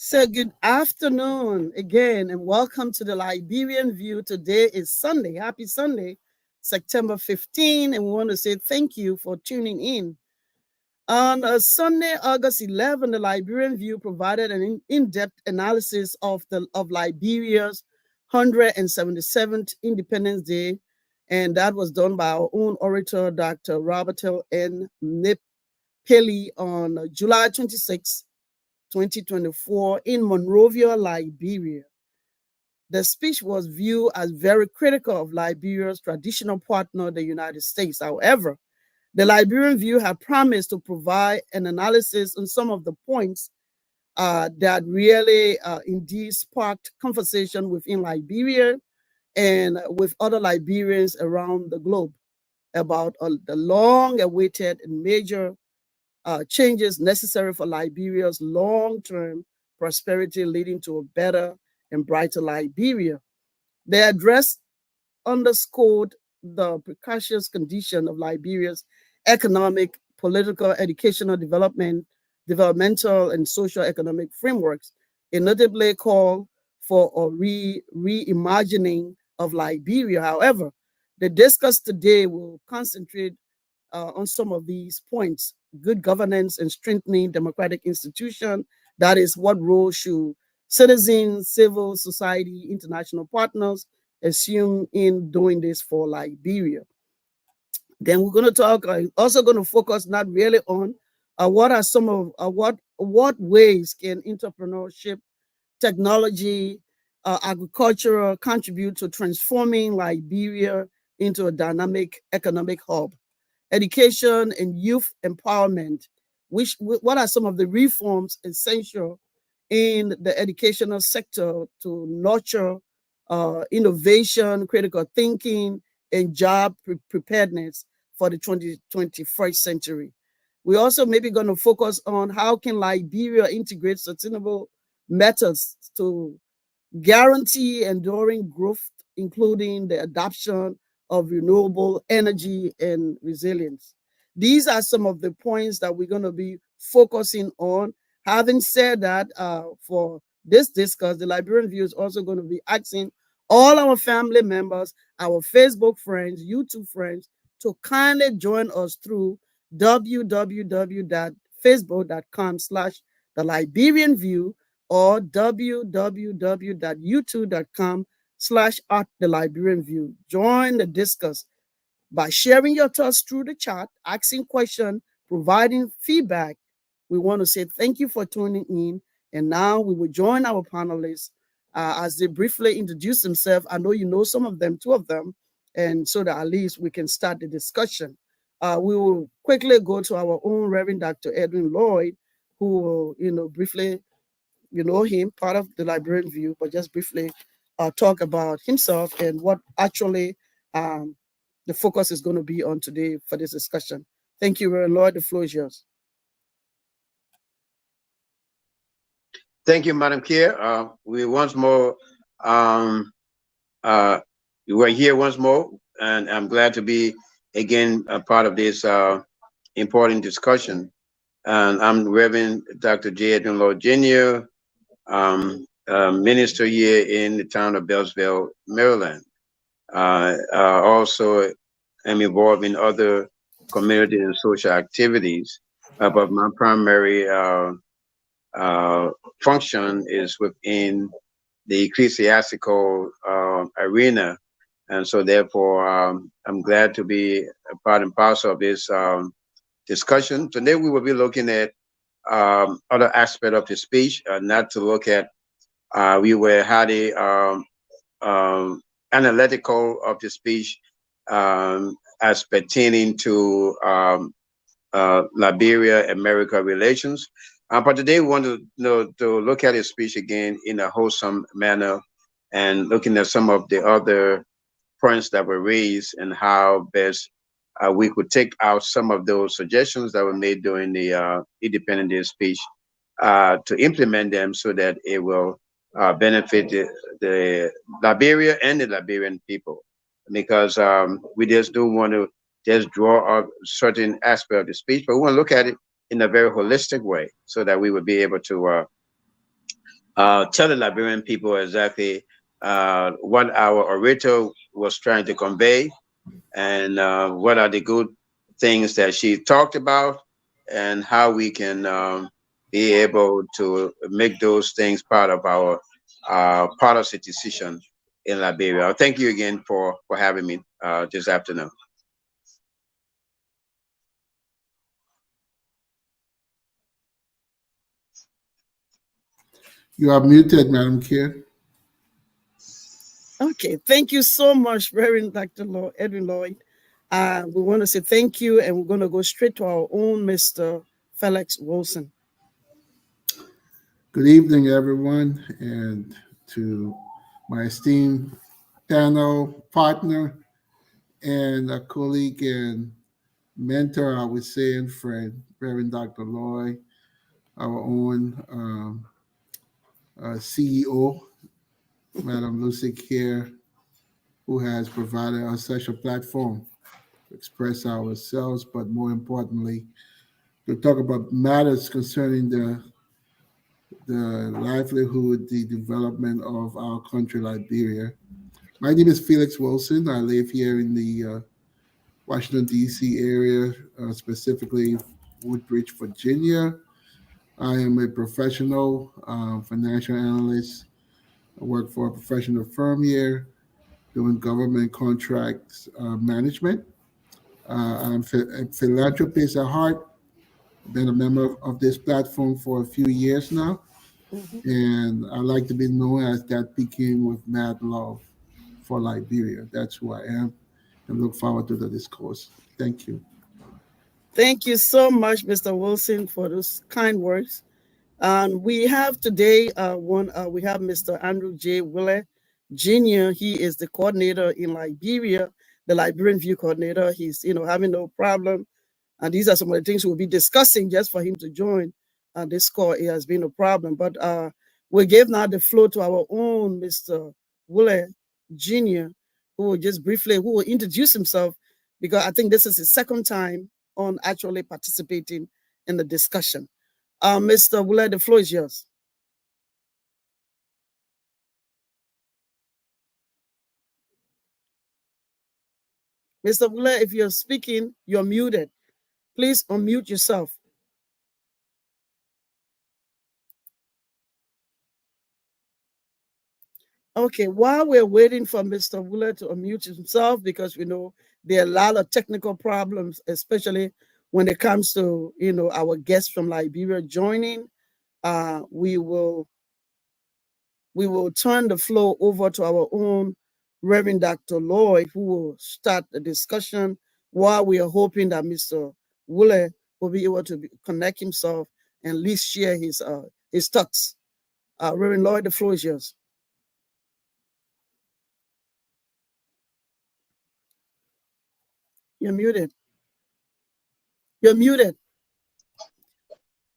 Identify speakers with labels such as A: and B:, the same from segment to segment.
A: So, good afternoon again, and welcome to the Liberian View. Today is Sunday. Happy Sunday, September 15, and we want to say thank you for tuning in. On Sunday, August 11, the Liberian View provided an in-depth analysis of Liberia's 177th Independence Day, and that was done by our own orator, Dr. Robtel and Pailey, on July 26, 2024, in Monrovia, Liberia. The speech was viewed as very critical of Liberia's traditional partner, the United States. However, the Liberian View had promised to provide an analysis on some of the points that really indeed sparked conversation within Liberia and with other Liberians around the globe about the long awaited and major changes necessary for Liberia's long-term prosperity, leading to a better and brighter Liberia. The address underscored the precarious condition of Liberia's economic, political, educational developmental, and socio-economic frameworks. It notably called for a reimagining of Liberia. However, the discuss today will concentrate on some of these points: good governance and strengthening democratic institutions. That is, what role should citizens, civil society, international partners assume in doing this for Liberia? Then we're going to talk, also going to focus not really on what are some of what ways can entrepreneurship, technology, agriculture contribute to transforming Liberia into a dynamic economic hub. Education and youth empowerment. What are some of the reforms essential in the educational sector to nurture innovation, critical thinking, and job preparedness for the 21st century? We're also maybe going to focus on how can Liberia integrate sustainable methods to guarantee enduring growth, including the adoption of renewable energy and resilience. These are some of the points that we're going to be focusing on. Having said that, for this discourse, the Liberian View is also going to be asking all our family members, our Facebook friends, YouTube friends, to kindly join us through www.facebook.com/the Liberian View or www.youtube.com/at the Liberian View. Join the discuss by sharing your thoughts through the chat, asking questions, providing feedback. We want to say thank you for tuning in. And now we will join our panelists as they briefly introduce themselves. I know you know some of them, two of them, and so that at least we can start the discussion. We will quickly go to our own Reverend Dr. Edwin Lloyd, who will, briefly, him, part of the Liberian View, but just briefly talk about himself and what actually the focus is going to be on today for this discussion. Thank you, Reverend Lloyd. The floor is yours.
B: Thank you, Madam Chair. We once more, we were here once more, and I'm glad to be again a part of this important discussion. And I'm Reverend Dr. J. Edwin Lloyd Jr., minister here in the town of Beltsville, Maryland. Also am involved in other community and social activities, but my primary function is within the ecclesiastical arena. And so therefore, I'm glad to be a part and parcel of this discussion. Today, we will be looking at other aspect of the speech, not to look at, we were highly analytical of the speech as pertaining to Liberia-America relations. But today we want to look at his speech again in a wholesome manner and looking at some of the other points that were raised and how best we could take out some of those suggestions that were made during the Independence Day speech to implement them so that it will benefit the Liberia and the Liberian people. Because we just don't want to just draw a certain aspect of the speech, but we want to look at it in a very holistic way so that we would be able to tell the Liberian people exactly what our orator was trying to convey, and what are the good things that she talked about, and how we can be able to make those things part of our policy decision in Liberia. Thank you again for having me this afternoon.
C: You are muted, Madam Chair.
A: Okay, thank you so much, Reverend Dr. Edwin Lloyd. We want to say thank you, and we're going to go straight to our own Mr. Felix Wilson.
C: Good evening, everyone, and to my esteemed panel partner and a colleague and mentor, I would say, and friend, Reverend Dr. Lloyd, our own CEO, Madam Lucy here, who has provided us such a platform to express ourselves, but more importantly, to talk about matters concerning the livelihood, the development of our country, Liberia. My name is Felix Wilson. I live here in the Washington, D.C. area, specifically Woodbridge, Virginia. I am a professional financial analyst. I work for a professional firm here doing government contracts management. I'm a philanthropist at heart. Been a member of this platform for a few years now,
A: Mhm.
C: and I like to be known as that Peking with mad love for Liberia. That's who I am, and look forward to the discourse. Thank you.
A: Thank you so much, Mr. Wilson, for those kind words. We have today we have Mr. Andrew J. Willer Jr. He is the coordinator in Liberia, the Liberian View coordinator. He's having no problem, and these are some of the things we'll be discussing just for him to join this call. It has been a problem, but we give now the floor to our own Mr. Willer Jr., who will introduce himself, because I think this is his second time on actually participating in the discussion. Mr. Willer, the floor is yours. Mr. Willer, if you're speaking, you're muted. Please unmute yourself. Okay, while we're waiting for Mr. Willer to unmute himself, because we know there are a lot of technical problems, especially when it comes to our guests from Liberia joining, we will turn the floor over to our own Reverend Dr. Lloyd, who will start the discussion while we are hoping that Mr. Willer will be able to connect himself and at least share his thoughts. Reverend Lloyd, the floor is yours. You're muted. You're muted.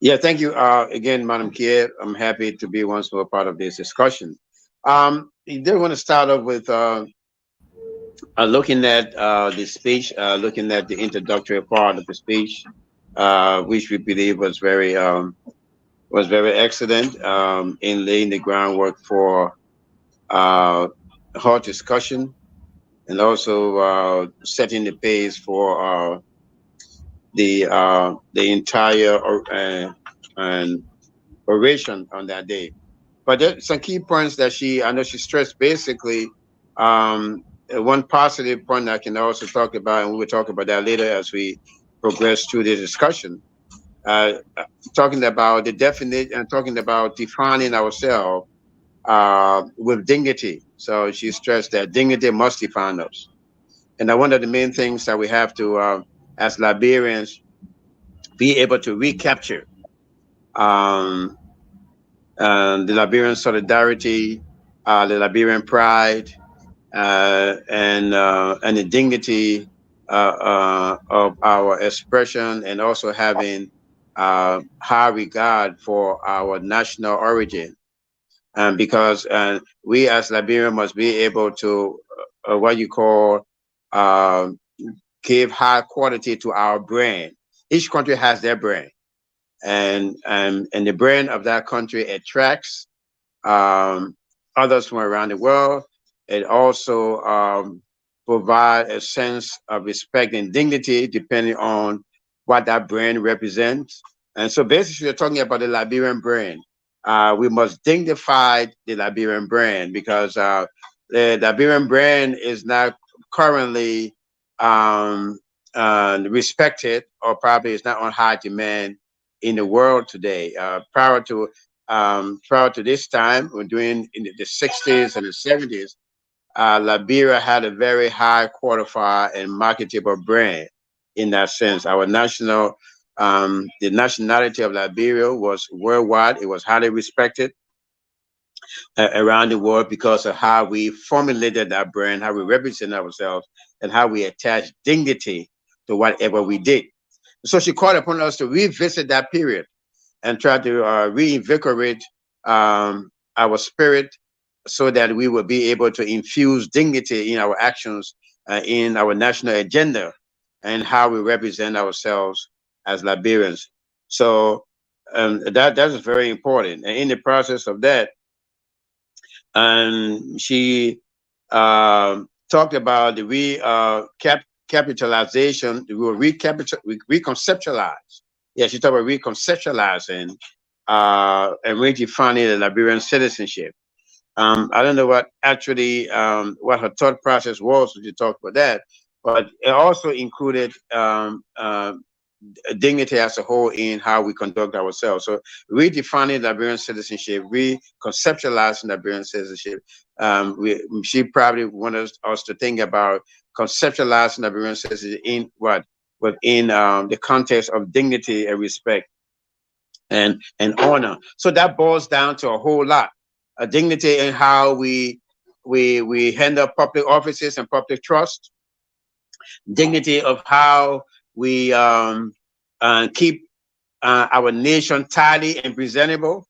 B: Yeah, thank you again, Madam Kier. I'm happy to be once more part of this discussion. I did want to start off with looking at the speech, looking at the introductory part of the speech, which we believe was very excellent in laying the groundwork for uh, hot discussion, and also setting the pace for the entire and oration on that day. But there's some key points that I know she stressed basically. One positive point I can also talk about, and we will talk about that later as we progress through the discussion. Uh, Talking about the definite and talking about defining ourselves with dignity. So she stressed that dignity must define us. And one of the main things that we have to, as Liberians, be able to recapture um, the Liberian solidarity, the Liberian pride, and the dignity of our expression, and also having high regard for our national origin. Because we as Liberian must be able to what you call uh, give high quality to our brand. Each country has their brand, and the brand of that country attracts others from around the world. It also provides a sense of respect and dignity depending on what that brand represents. And so basically, you're talking about the Liberian brand. We must dignify the Liberian brand because the Liberian brand is not currently respected, or probably is not on high demand in the world today. Prior to this time, we're doing in the 60s and the 70s, Liberia had a very high qualified and marketable brand in that sense. Our the nationality of Liberia was worldwide. It was highly respected around the world because of how we formulated that brand, how we represent ourselves, and how we attach dignity to whatever we did. So she called upon us to revisit that period and try to reinvigorate our spirit so that we will be able to infuse dignity in our actions, in our national agenda, and how we represent ourselves as Liberians. So that is very important. And in the process of that, she talked about the recapitalization. We will reconceptualize. Yeah, she talked about reconceptualizing and redefining the Liberian citizenship. I don't know what actually what her thought process was when she talked about that, but it also included dignity as a whole in how we conduct ourselves. So redefining Liberian citizenship, reconceptualizing Liberian citizenship. She probably wanted us to think about conceptualizing Liberian citizenship in what? Within the context of dignity and respect and honor. So that boils down to a whole lot. Dignity in how we handle public offices and public trust. Dignity of how we keep our nation tidy and presentable.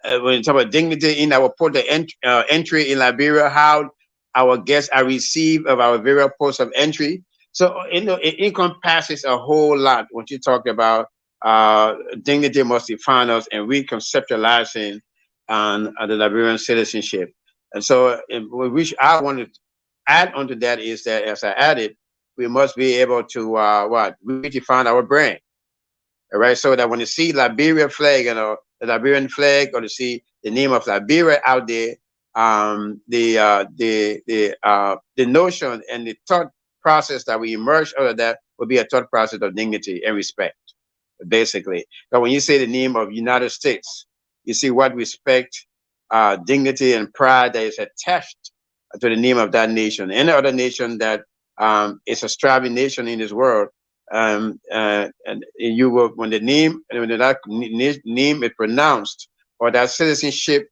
B: When you talk about dignity in our port of entry in Liberia, how our guests are received of our various ports of entry. So it encompasses a whole lot when you talk about dignity must define us and reconceptualizing the Liberian citizenship. And so which I want to add onto that is that, as I added, we must be able to redefine our brand. All right, so that when you see Liberia flag, the Liberian flag, or to see the name of Liberia out there, the notion and the thought process that we emerge out of that will be a thought process of dignity and respect, basically. But when you say the name of United States, you see what respect, dignity, and pride that is attached to the name of that nation. Any other nation that is a striving nation in this world, and you will, when that name is pronounced, or that citizenship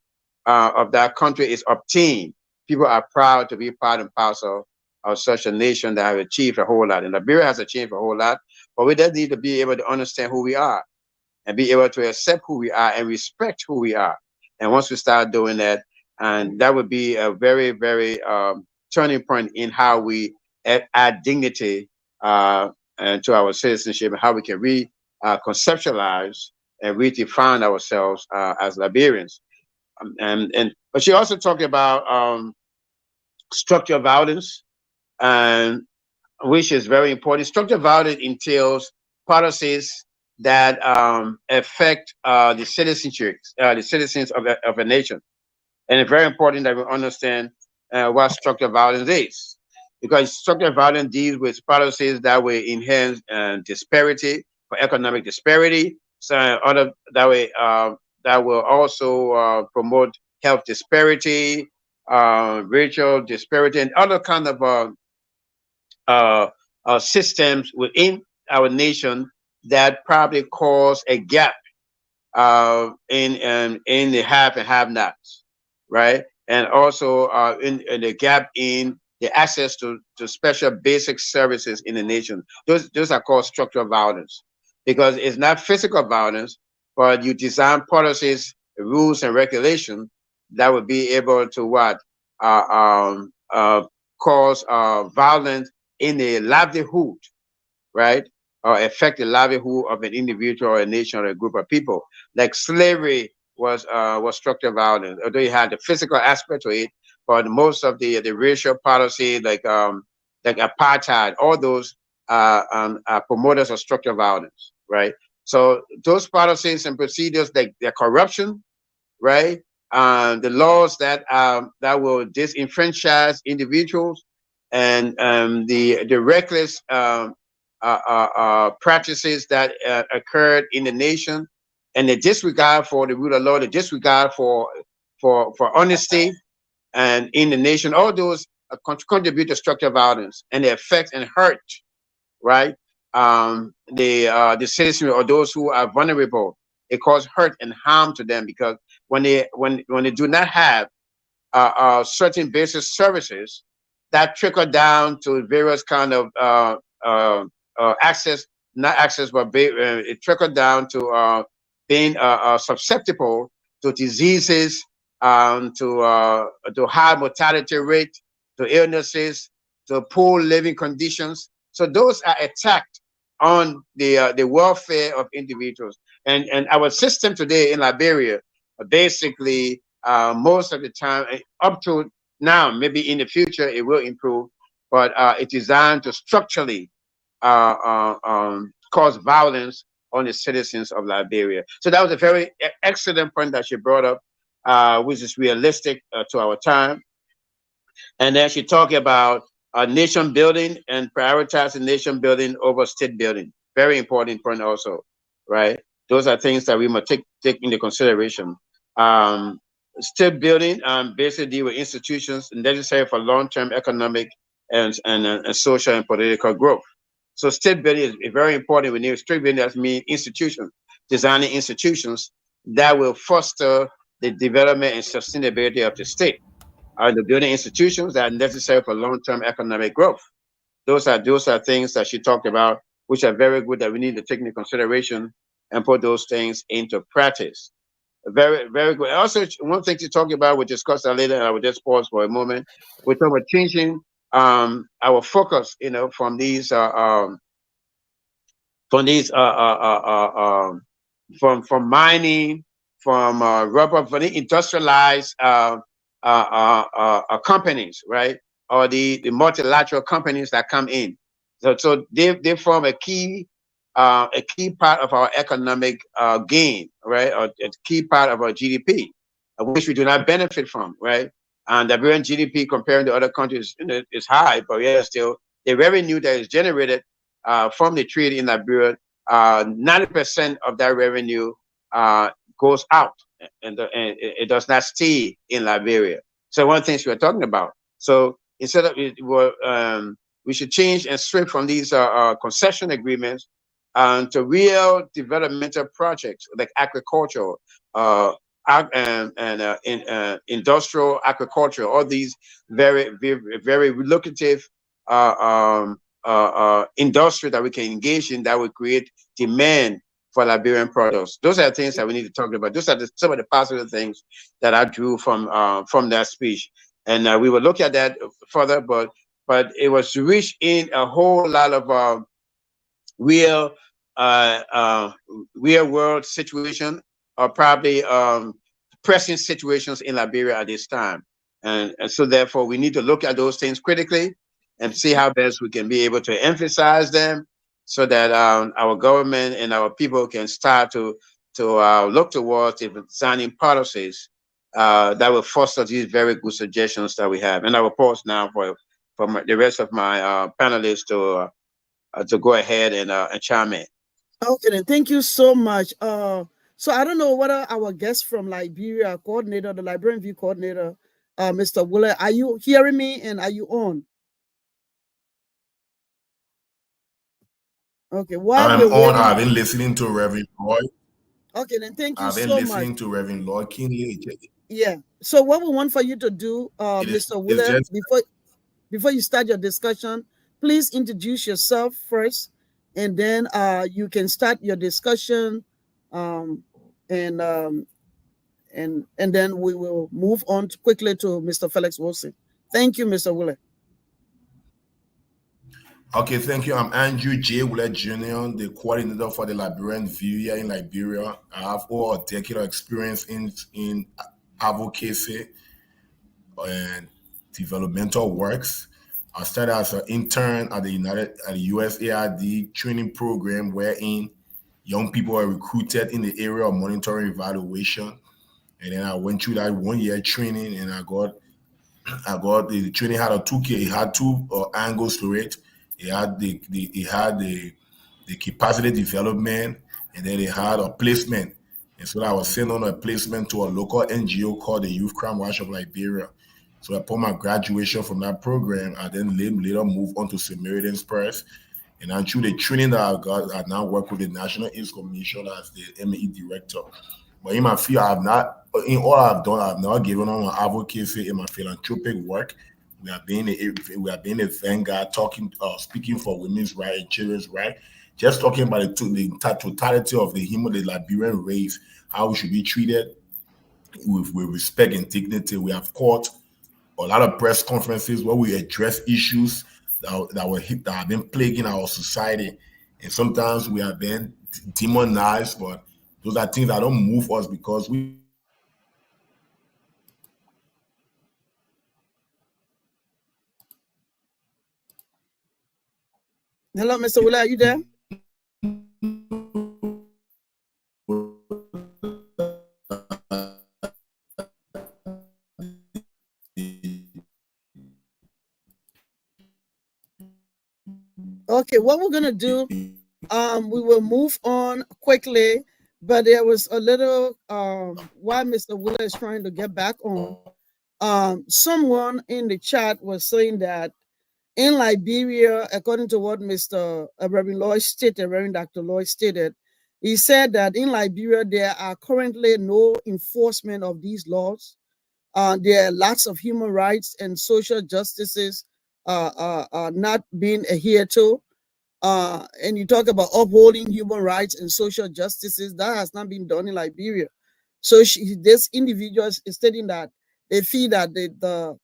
B: of that country is obtained, people are proud to be part and parcel of such a nation that have achieved a whole lot. And Liberia has achieved a whole lot, but we just need to be able to understand who we are and be able to accept who we are and respect who we are. And once we start doing that, and that would be a very, very turning point in how we add dignity to our citizenship, and how we can conceptualize and redefine ourselves as Liberians. But she also talked about structural violence, and which is very important. Structural violence entails policies that affect the citizens of a nation, and it's very important that we understand what structural violence is, because structural violence deals with policies that will enhance disparity, for economic disparity, so other that way that will also promote health disparity, racial disparity, and other kind of systems within our nation that probably cause a gap in the have and have-nots, right? And also in the gap in the access to special basic services in the nation. Those are called structural violence, because it's not physical violence, but you design policies, rules, and regulations that would be able to cause violence in the livelihood, right? Or affect the livelihood of an individual or a nation or a group of people. Like slavery was structural violence. Although you had the physical aspect to it, but most of the racial policy, like apartheid, all those are promoters of structural violence, right? So those policies and procedures, like the corruption, right? The laws that will disenfranchise individuals, and the reckless practices that occurred in the nation, and the disregard for the rule of law, the disregard for honesty, and in the nation, all those contribute to structural violence and the effects and hurt, right? The citizens or those who are vulnerable, it causes hurt and harm to them, because when they do not have certain basic services that trickle down to various kind of access, not access, but it trickled down to being susceptible to diseases, to high mortality rate, to illnesses, to poor living conditions. So those are attacked on the welfare of individuals. And our system today in Liberia, basically, most of the time, up to now, maybe in the future it will improve, but it's designed to structurally cause violence on the citizens of Liberia. So that was a very excellent point that she brought up, which is realistic to our time. And then she talked about nation building and prioritizing nation building over state building. Very important point also, right? Those are things that we must take into consideration. State building basically deal with institutions necessary for long-term economic and social and political growth. So state building is very important. We need state building, that means institutions, designing institutions that will foster the development and sustainability of the state. The building institutions that are necessary for long-term economic growth. Those are things that she talked about, which are very good, that we need to take into consideration and put those things into practice. Very, very good. Also, one thing to talk about, we'll discuss that later, and I will just pause for a moment. We're talking about changing our focus, from these from mining, from rubber, from the industrialized companies, right? Or the multilateral companies that come in. So they form a key part of our economic gain, right? Or a key part of our GDP, which we do not benefit from, right? And the Liberian GDP comparing to other countries is high, but yeah, still the revenue that is generated from the trade in Liberia, 90% of that revenue goes out, and it does not stay in Liberia. So one of the things we're talking about. So instead of we should change and strip from these concession agreements to real developmental projects like agriculture, industrial agriculture, all these very, very, very lucrative industry that we can engage in that will create demand for Liberian products. Those are the things that we need to talk about. Those are some of the positive things that I drew from that speech, and we will look at that further. But it was rich in a whole lot of real world situation, or probably pressing situations in Liberia at this time, and so therefore we need to look at those things critically and see how best we can be able to emphasize them, so that our government and our people can start to look towards designing policies that will foster these very good suggestions that we have. And I will pause now for the rest of my panelists to go ahead and chime in.
A: Okay, then thank you so much. So I don't know whether our guest from Liberia coordinator, the Liberian View coordinator, Mr. Willer, are you hearing me and are you on? Okay, while
D: I'm
A: we're
D: on.
A: waiting.
D: I've been listening to Reverend Lloyd.
A: Okay, then thank you
D: I've been
A: so much.
D: listening to Reverend Lloyd keenly.
A: Yeah. So what we want for you to do,
D: It's
A: Mr. Willer,
D: just
A: before you start your discussion, please introduce yourself first, and then you can start your discussion, and then we will move on quickly to Mr. Felix Wilson. Thank you, Mr. Willer.
D: Okay, thank you. I'm Andrew J. Willett Jr., the coordinator for the Liberian VIE here in Liberia. I have over a decade of experience in advocacy and developmental works. I started as an intern at the USAID training program, wherein young people are recruited in the area of monitoring evaluation. And then I went through that 1 year training, and I got the training had a 2K. It had two angles to it. It had the capacity development, and then it had a placement. And so I was sent on a placement to a local NGO called the Youth Crime Watch of Liberia. So upon my graduation from that program, I then later moved on to Samaritan's Purse. And then through the training that I got, I now work with the National AIDS Commission as the ME director. But in my field, I have not, in all I've done, I've not given on my advocacy in my philanthropic work. We have been a vanguard, speaking for women's rights and children's rights, just talking about the totality of the Liberian race, how we should be treated with respect and dignity. We have caught a lot of press conferences where we address issues that have been plaguing our society, and sometimes we have been demonized, but those are things that don't move us because we
A: Hello, Mr. Willett, are you there? Okay, what we're gonna do, we will move on quickly, but there was a little while Mr. Willett is trying to get back on. Someone in the chat was saying that in Liberia, according to what Mr. Reverend Lloyd stated, Reverend Dr. Lloyd stated, he said that in Liberia there are currently no enforcement of these laws. There are lots of human rights and social justices not being adhered to. And you talk about upholding human rights and social justices, that has not been done in Liberia. So this individual is stating that they feel that the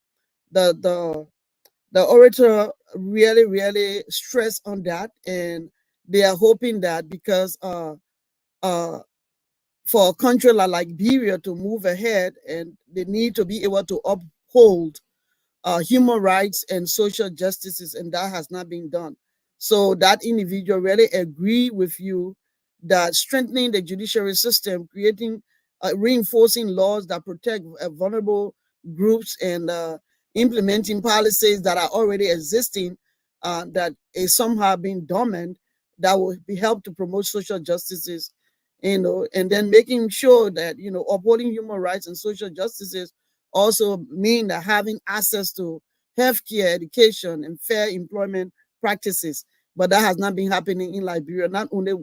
A: the the orator really really stressed on that, and they are hoping that because uh for a country like Liberia to move ahead, and they need to be able to uphold human rights and social justices, and that has not been done. So that individual really agree with you that strengthening the judiciary system, creating, reinforcing laws that protect vulnerable groups, and implementing policies that are already existing, that is somehow being dormant, that will be help to promote social justices, and then making sure that upholding human rights and social justices also mean that having access to healthcare, education, and fair employment practices. But that has not been happening in Liberia, not only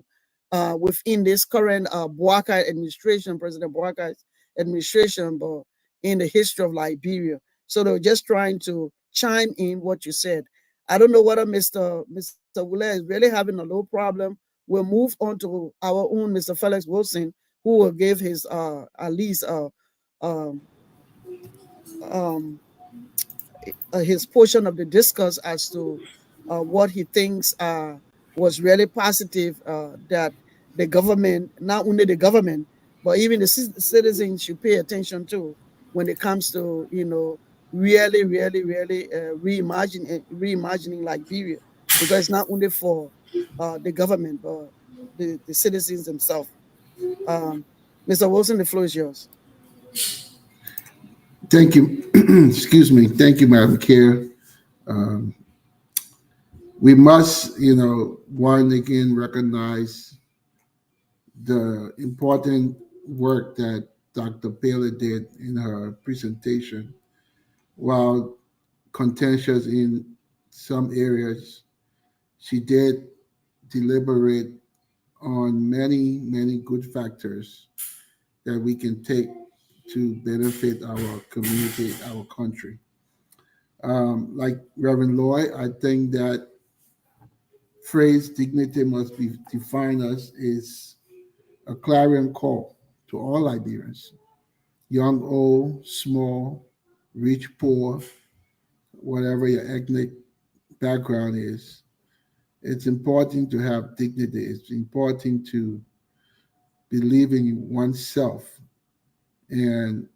A: within this current Boakai administration, President Boakai's administration, but in the history of Liberia. So they're just trying to chime in what you said. I don't know whether Mr. Willett is really having a low problem. We'll move on to our own Mr. Felix Wilson, who will give his at least um, um, his portion of the discourse as to what he thinks was really positive, that the government, not only the government, but even the citizens should pay attention to when it comes to, really, really, really reimagining Liberia, because it's not only for the government, but the citizens themselves. Um, Mr. Wilson, the floor is yours.
C: Thank you. Excuse me. Thank you, Madam Chair. Um, we must, one again recognize the important work that Dr. Pailey did in her presentation. While contentious in some areas, she did deliberate on many, many good factors that we can take to benefit our community, our country. Like Reverend Lloyd, I think that phrase dignity must be defined as is a clarion call to all Liberians, young, old, small, rich, poor, whatever your ethnic background is. It's important to have dignity. It's important to believe in oneself and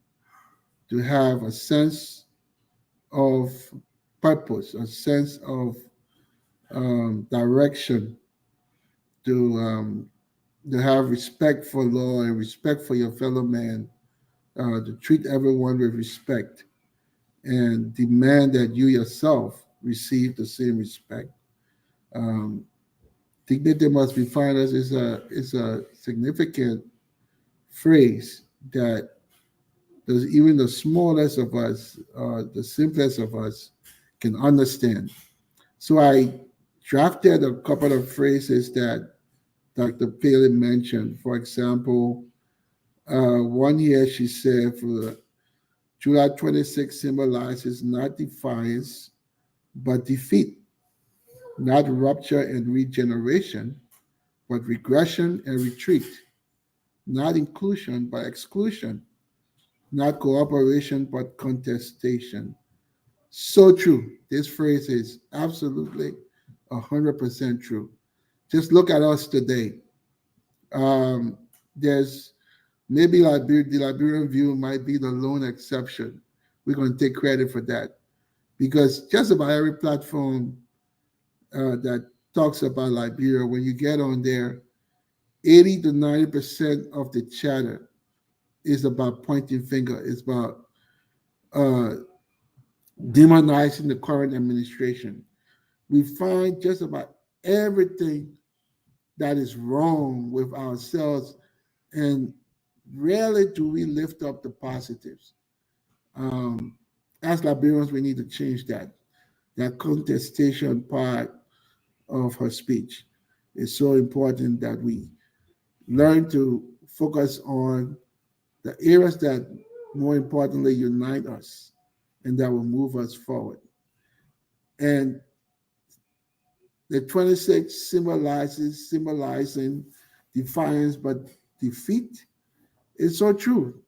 C: to have a sense of purpose, a sense of direction, to have respect for law and respect for your fellow man, to treat everyone with respect and demand that you yourself receive the same respect. Um, Dignity must be found as is a significant phrase that does even the smallest of us, the simplest of us, can understand. So I drafted a couple of phrases that Dr. Pailey mentioned. For example, one year she said, for July 26 symbolizes not defiance, but defeat, not rupture and regeneration, but regression and retreat, not inclusion, but exclusion, not cooperation, but contestation. So true. This phrase is absolutely 100% true. Just look at us today. Um, there's maybe the Liberian view might be the lone exception. We're going to take credit for that because just about every platform that talks about Liberia, when you get on there, 80 to 90% of the chatter is about pointing finger. It's about uh, demonizing the current administration. We find just about everything that is wrong with ourselves, and rarely do we lift up the positives. Um, as Liberians, we need to change that contestation part of her speech. It's so important that we learn to focus on the areas that more importantly unite us and that will move us forward. And the 26 symbolizing defiance but defeat. It's so true.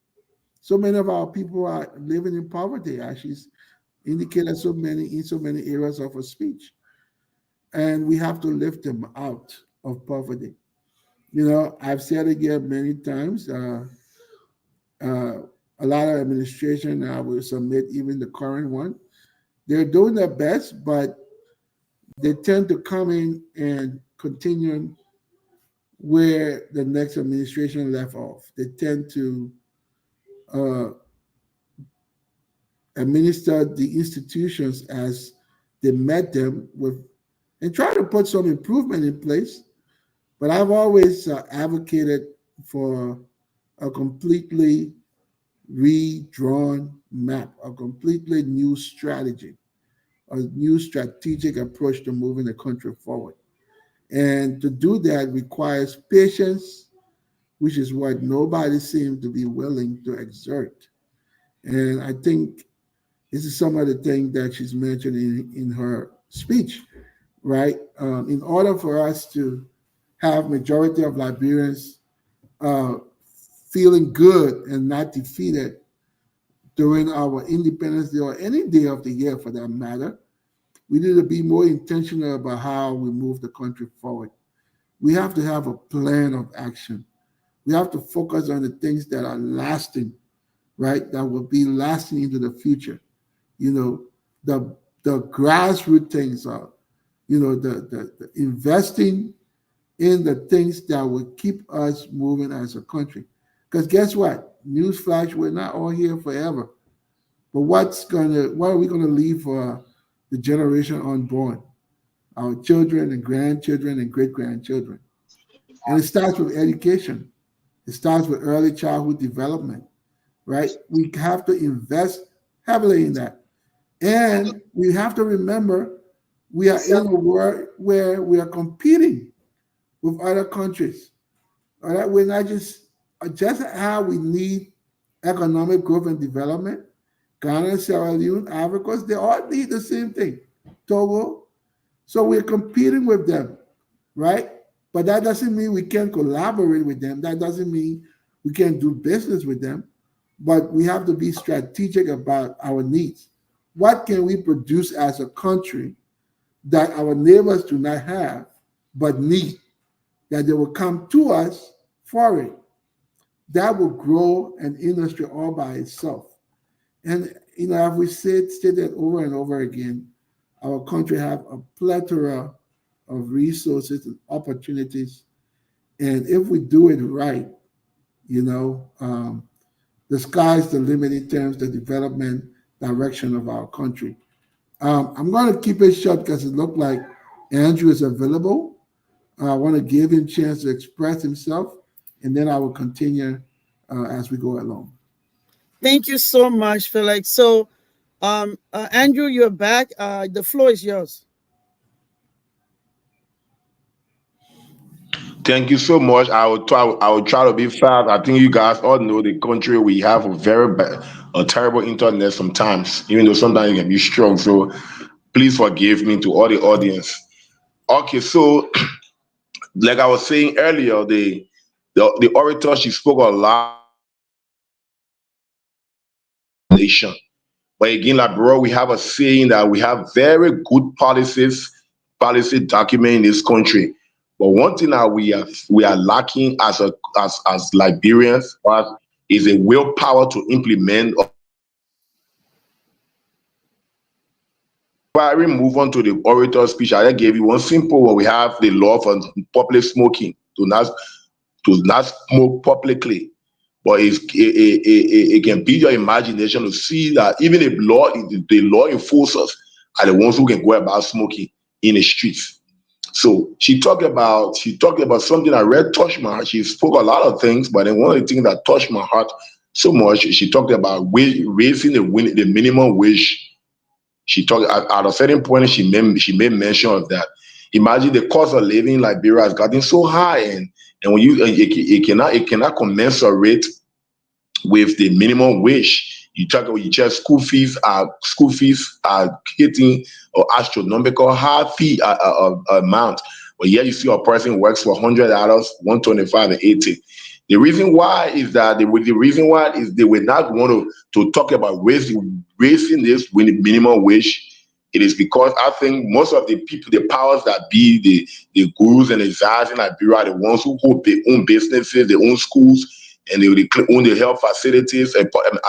C: So many of our people are living in poverty, as she's indicated in so many areas of her speech. And we have to lift them out of poverty. You know, I've said it here many times. Uh, a lot of administration, I will submit, even the current one, they're doing their best, but they tend to come in and continue where the next administration left off. They tend to uh, administer the institutions as they met them with and try to put some improvement in place. But I've always advocated for a completely redrawn map, a completely new strategy, a new strategic approach to moving the country forward. And to do that requires patience, which is what nobody seems to be willing to exert. And I think this is some of the things that she's mentioned in her speech, right? In order for us to have majority of Liberians uh, feeling good and not defeated during our Independence Day or any day of the year for that matter, we need to be more intentional about how we move the country forward. We have to have a plan of action. We have to focus on the things that are lasting, right? That will be lasting into the future. You know, the grassroots things are, you know, the investing in the things that will keep us moving as a country. Because guess what? Newsflash, we're not all here forever. But what are we gonna leave for the generation unborn? Our children and grandchildren and great grandchildren. And it starts with education. It starts with early childhood development, right? We have to invest heavily in that. And we have to remember we are in a world where we are competing with other countries. All right, we're not just how we need economic growth and development. Ghana, Sierra Leone, Africa, they all need the same thing. Togo. So we're competing with them, right? But that doesn't mean we can't collaborate with them. That doesn't mean we can't do business with them. But we have to be strategic about our needs. What can we produce as a country that our neighbors do not have? but need, that they will come to us for it. That will grow an industry all by itself. And as we stated over and over again, our country have a plethora of resources and opportunities. And if we do it right, the sky's the limit in terms of the development direction of our country. I'm going to keep it short because it looked like Andrew is available. I want to give him a chance to express himself, and then I will continue as we go along.
A: Thank you so much, Felix. So, Andrew, you're back. The floor is yours.
D: Thank you so much. I will try to be fast. I think you guys all know the country. We have a very bad, a terrible internet sometimes, even though sometimes it can be strong. So please forgive me to all the audience. Okay, so like I was saying earlier, the orator, she spoke a lot of nation. But again, like bro, we have a saying that we have very good policy document in this country. But one thing that we are lacking as Liberians is a willpower to implement. Before I move on to the orator speech, I just gave you one simple one. We have the law for public smoking, to not smoke publicly. But it can be your imagination to see that even if the law enforcers are the ones who can go about smoking in the streets. So she talked about something that really touched my heart. She spoke a lot of things, but then one of the things that touched my heart so much, she talked about raising the minimum wage. She talked at a certain point. She made mention of that. Imagine the cost of living in Liberia has gotten so high, and when it cannot commensurate with the minimum wage. You talk about just school fees are hitting or astronomical high fee amount. But yet you see a person works for $100, 125 and 80. The reason why is they will not want to talk about raising this with the minimum wage. It is because I think most of the people, the powers that be, the gurus and the czars in Liberia are the ones who hold their own businesses, their own schools, and they own the health facilities, I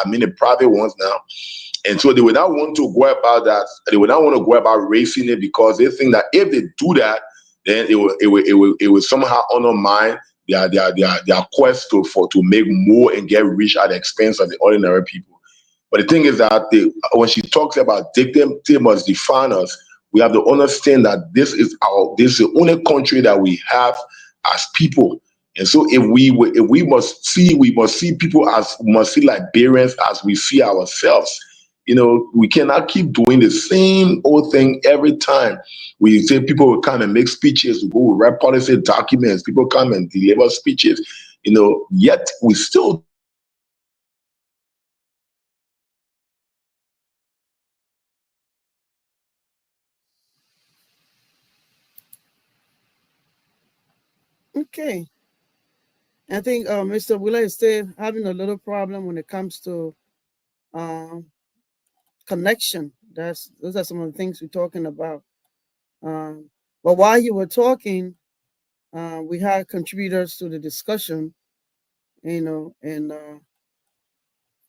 D: mean the private ones now. And so they will not want to go about that. They will not want to go about raising it because they think that if they do that, then it will somehow undermine their quest to make more and get rich at the expense of the ordinary people. But the thing is that when she talks about they must define us, we have to understand that this is the only country that we have as people. And so if we must see people must see Liberians as we see ourselves. We cannot keep doing the same old thing every time. We say people will come and make speeches, we go write policy documents, people come and deliver speeches, yet we still.
A: Okay. I think Mr. Wheeler is still having a little problem when it comes to um, connection. Those are some of the things we're talking about. But while you were talking, we had contributors to the discussion, and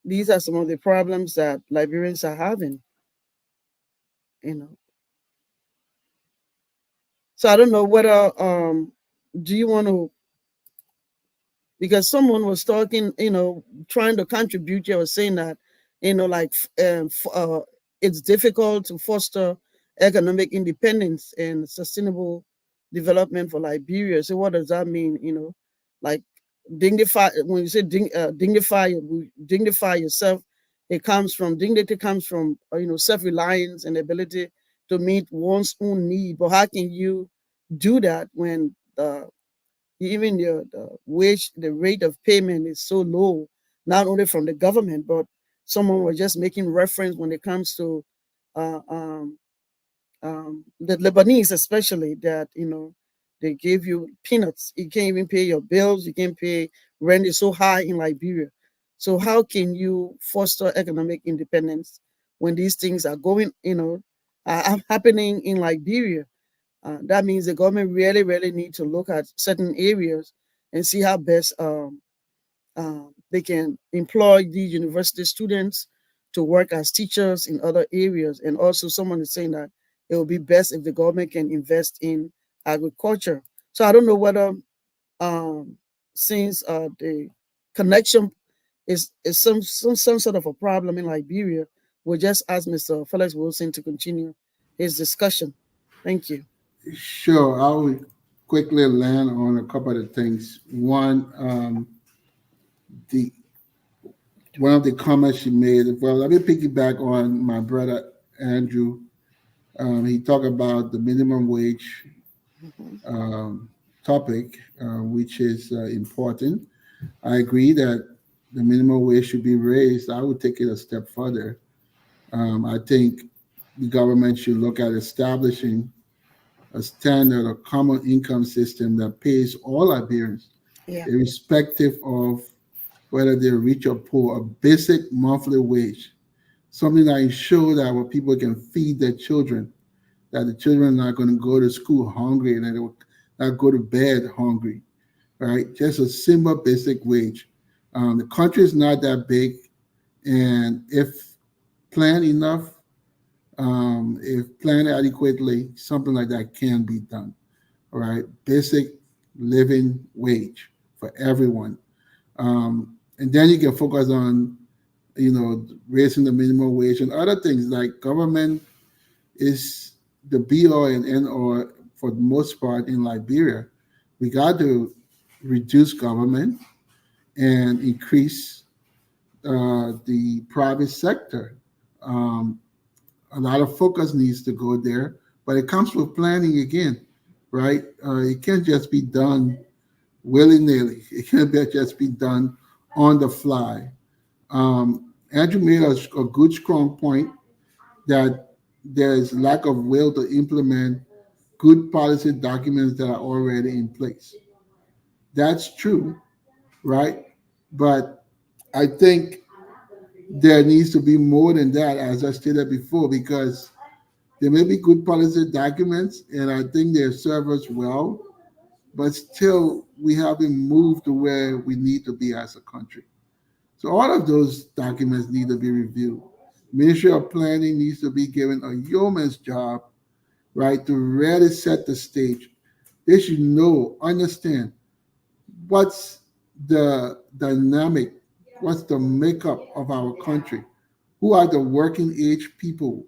A: these are some of the problems that Liberians are having, you know. So I don't know whether do you want to, because someone was talking, trying to contribute. You was saying that, like it's difficult to foster economic independence and sustainable development for Liberia. So what does that mean? Like dignify. When you say dignify yourself, dignity comes from self-reliance and ability to meet one's own need. But how can you do that when even the rate of payment is so low, not only from the government, but someone was just making reference when it comes to uh, um, the Lebanese, especially that they give you peanuts. You can't even pay your bills. You can't pay rent. Is so high in Liberia. So how can you foster economic independence when these things are going, are happening in Liberia? That means the government really, really need to look at certain areas and see how best they can employ these university students to work as teachers in other areas. And also, someone is saying that it would be best if the government can invest in agriculture. So I don't know whether, um, since the connection is some sort of a problem in Liberia, we'll just ask Mr. Felix Wilson to continue his discussion. Thank you.
C: Sure, I will quickly land on a couple of things. One, the one of the comments she made. Well, let me piggyback on my brother Andrew. He talked about the minimum wage
A: Mhm.
C: um, topic, which is important. I agree that the minimum wage should be raised. I would take it a step further. I think the government should look at establishing a standard or common income system that pays all Liberians,
A: Yeah.
C: irrespective of whether they're rich or poor, a basic monthly wage, something that ensures that our people can feed their children, that the children are not going to go to school hungry and they will not go to bed hungry, right? Just a simple basic wage. The country is not that big, and if planned adequately, something like that can be done. All right, basic living wage for everyone, and then you can focus on raising the minimum wage and other things like government is the be all and end all for the most part in Liberia. We got to reduce government and increase the private sector. Um, a lot of focus needs to go there, but it comes with planning again, right? It can't just be done willy nilly. It can't just be done on the fly. Andrew made a good, strong point that there's lack of will to implement good policy documents that are already in place. That's true, right? But I think there needs to be more than that, as I stated before, because there may be good policy documents, and I think they serve us well, but still we haven't moved to where we need to be as a country. So all of those documents need to be reviewed. Ministry of Planning needs to be given a yeoman's job, right, to really set the stage. They should know, understand what's the dynamic, what's the makeup of our country, who are the working age people,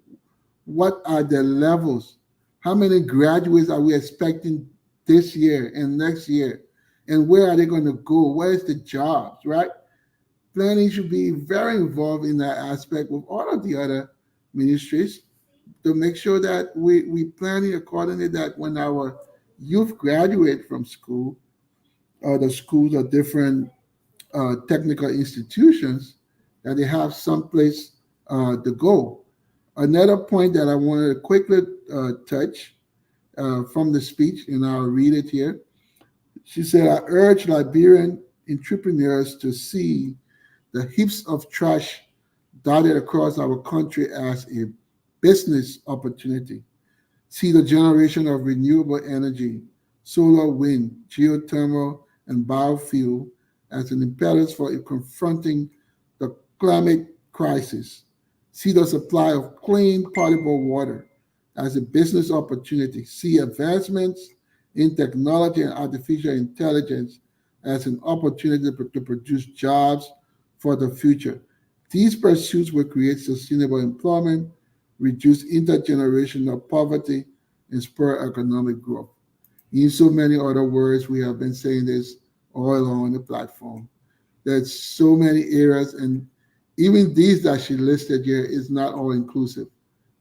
C: what are the levels, how many graduates are we expecting this year and next year, and where are they going to go, where's the jobs, right? Planning should be very involved in that aspect with all of the other ministries to make sure that we planning accordingly, that when our youth graduate from school or the schools or different technical institutions, that they have someplace to go. Another point that I wanted to quickly touch from the speech, and I'll read it here. She said, I urge Liberian entrepreneurs to see the heaps of trash dotted across our country as a business opportunity. See the generation of renewable energy, solar, wind, geothermal, and biofuel as an impetus for confronting the climate crisis. See the supply of clean, potable water as a business opportunity. See advancements in technology and artificial intelligence as an opportunity to produce jobs for the future. These pursuits will create sustainable employment, reduce intergenerational poverty, and spur economic growth. In so many other words, we have been saying this all along the platform. There's so many areas, and even these that she listed here is not all inclusive,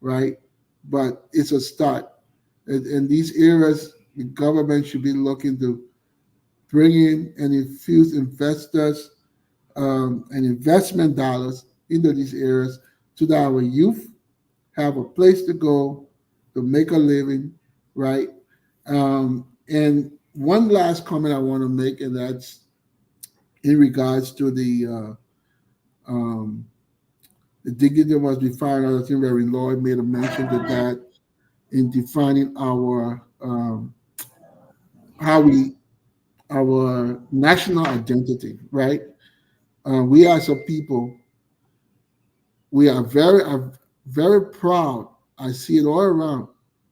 C: right? But it's a start. And these areas, the government should be looking to bring in and infuse investors and investment dollars into these areas so that our youth have a place to go to make a living, right? And one last comment I want to make, and that's in regards to um, the dignity must be found. I think Reverend Lloyd made a mention to that. in defining our our national identity, right? We as a people, we are very proud. I see it all around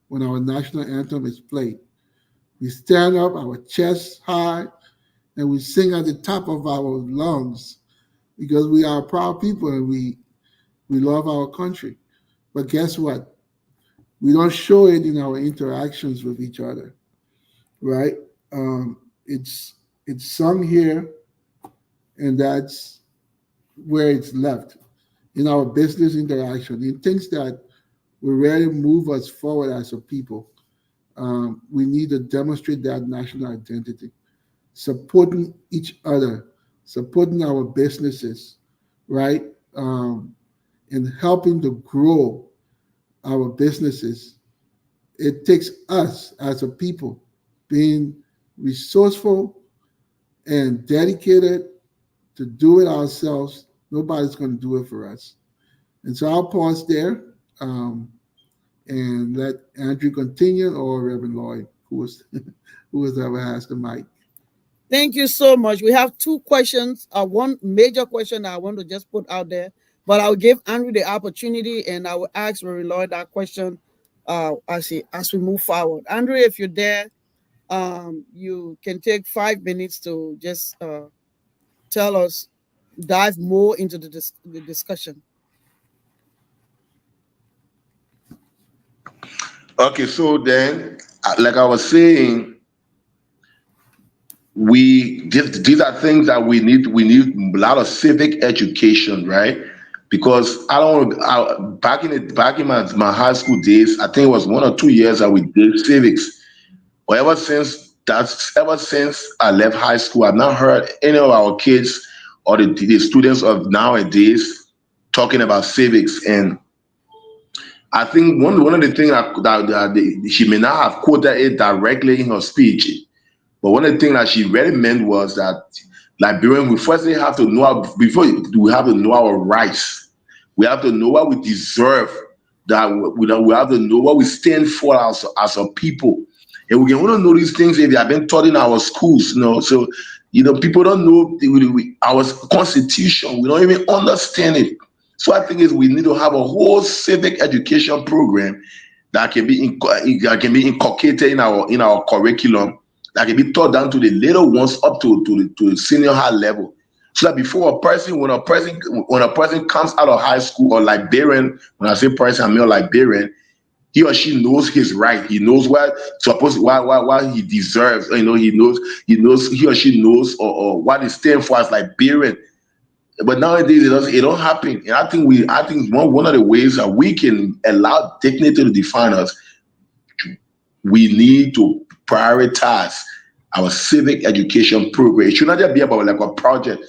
C: when our national anthem is played. We stand up, our chests high, and we sing at the top of our lungs because we are a proud people and we love our country. But guess what? We don't show it in our interactions with each other, right? It's sung here, and that's where it's left in our business interaction, in things that will really move us forward as a people. We need to demonstrate that national identity, supporting each other, supporting our businesses, right? And helping to grow our businesses. It takes us as a people being resourceful and dedicated to do it ourselves. Nobody's going to do it for us. And so I'll pause there and let Andrew continue, or Reverend Lloyd, who was ever has the mic.
A: Thank you so much. We have two questions. One major question that I want to just put out there, but I'll give Andrew the opportunity, and I will ask Reverend Lloyd that question as we move forward. Andrew, if you're there, you can take 5 minutes to just tell us, dive more into the discussion.
D: Okay, so then, like I was saying, these are things that we need. We need a lot of civic education, right? Because back in my high school days, I think it was 1 or 2 years that we did civics. But ever since I left high school, I've not heard any of our kids or the students of nowadays talking about civics. And I think one of the things that she may not have quoted it directly in her speech, but one of the things that she really meant was that Liberian, we firstly have to know, before we have to know our rights. We have to know what we deserve. That we have to know what we stand for as a people. And we can only know these things if they have been taught in our schools. So people don't know our constitution. We don't even understand it. So I think we need to have a whole civic education program that can be inculcated in our curriculum, that can be taught down to the little ones up to the senior high level. So that before when a person comes out of high school, or Liberian, when I say person, I mean Liberian, he or she knows his right. He knows what he deserves. He or she knows or what it stands for as Liberian. But nowadays it don't happen. And I think one of the ways that we can allow dignity to define us, we need to prioritize our civic education program. It should not just be about like a project.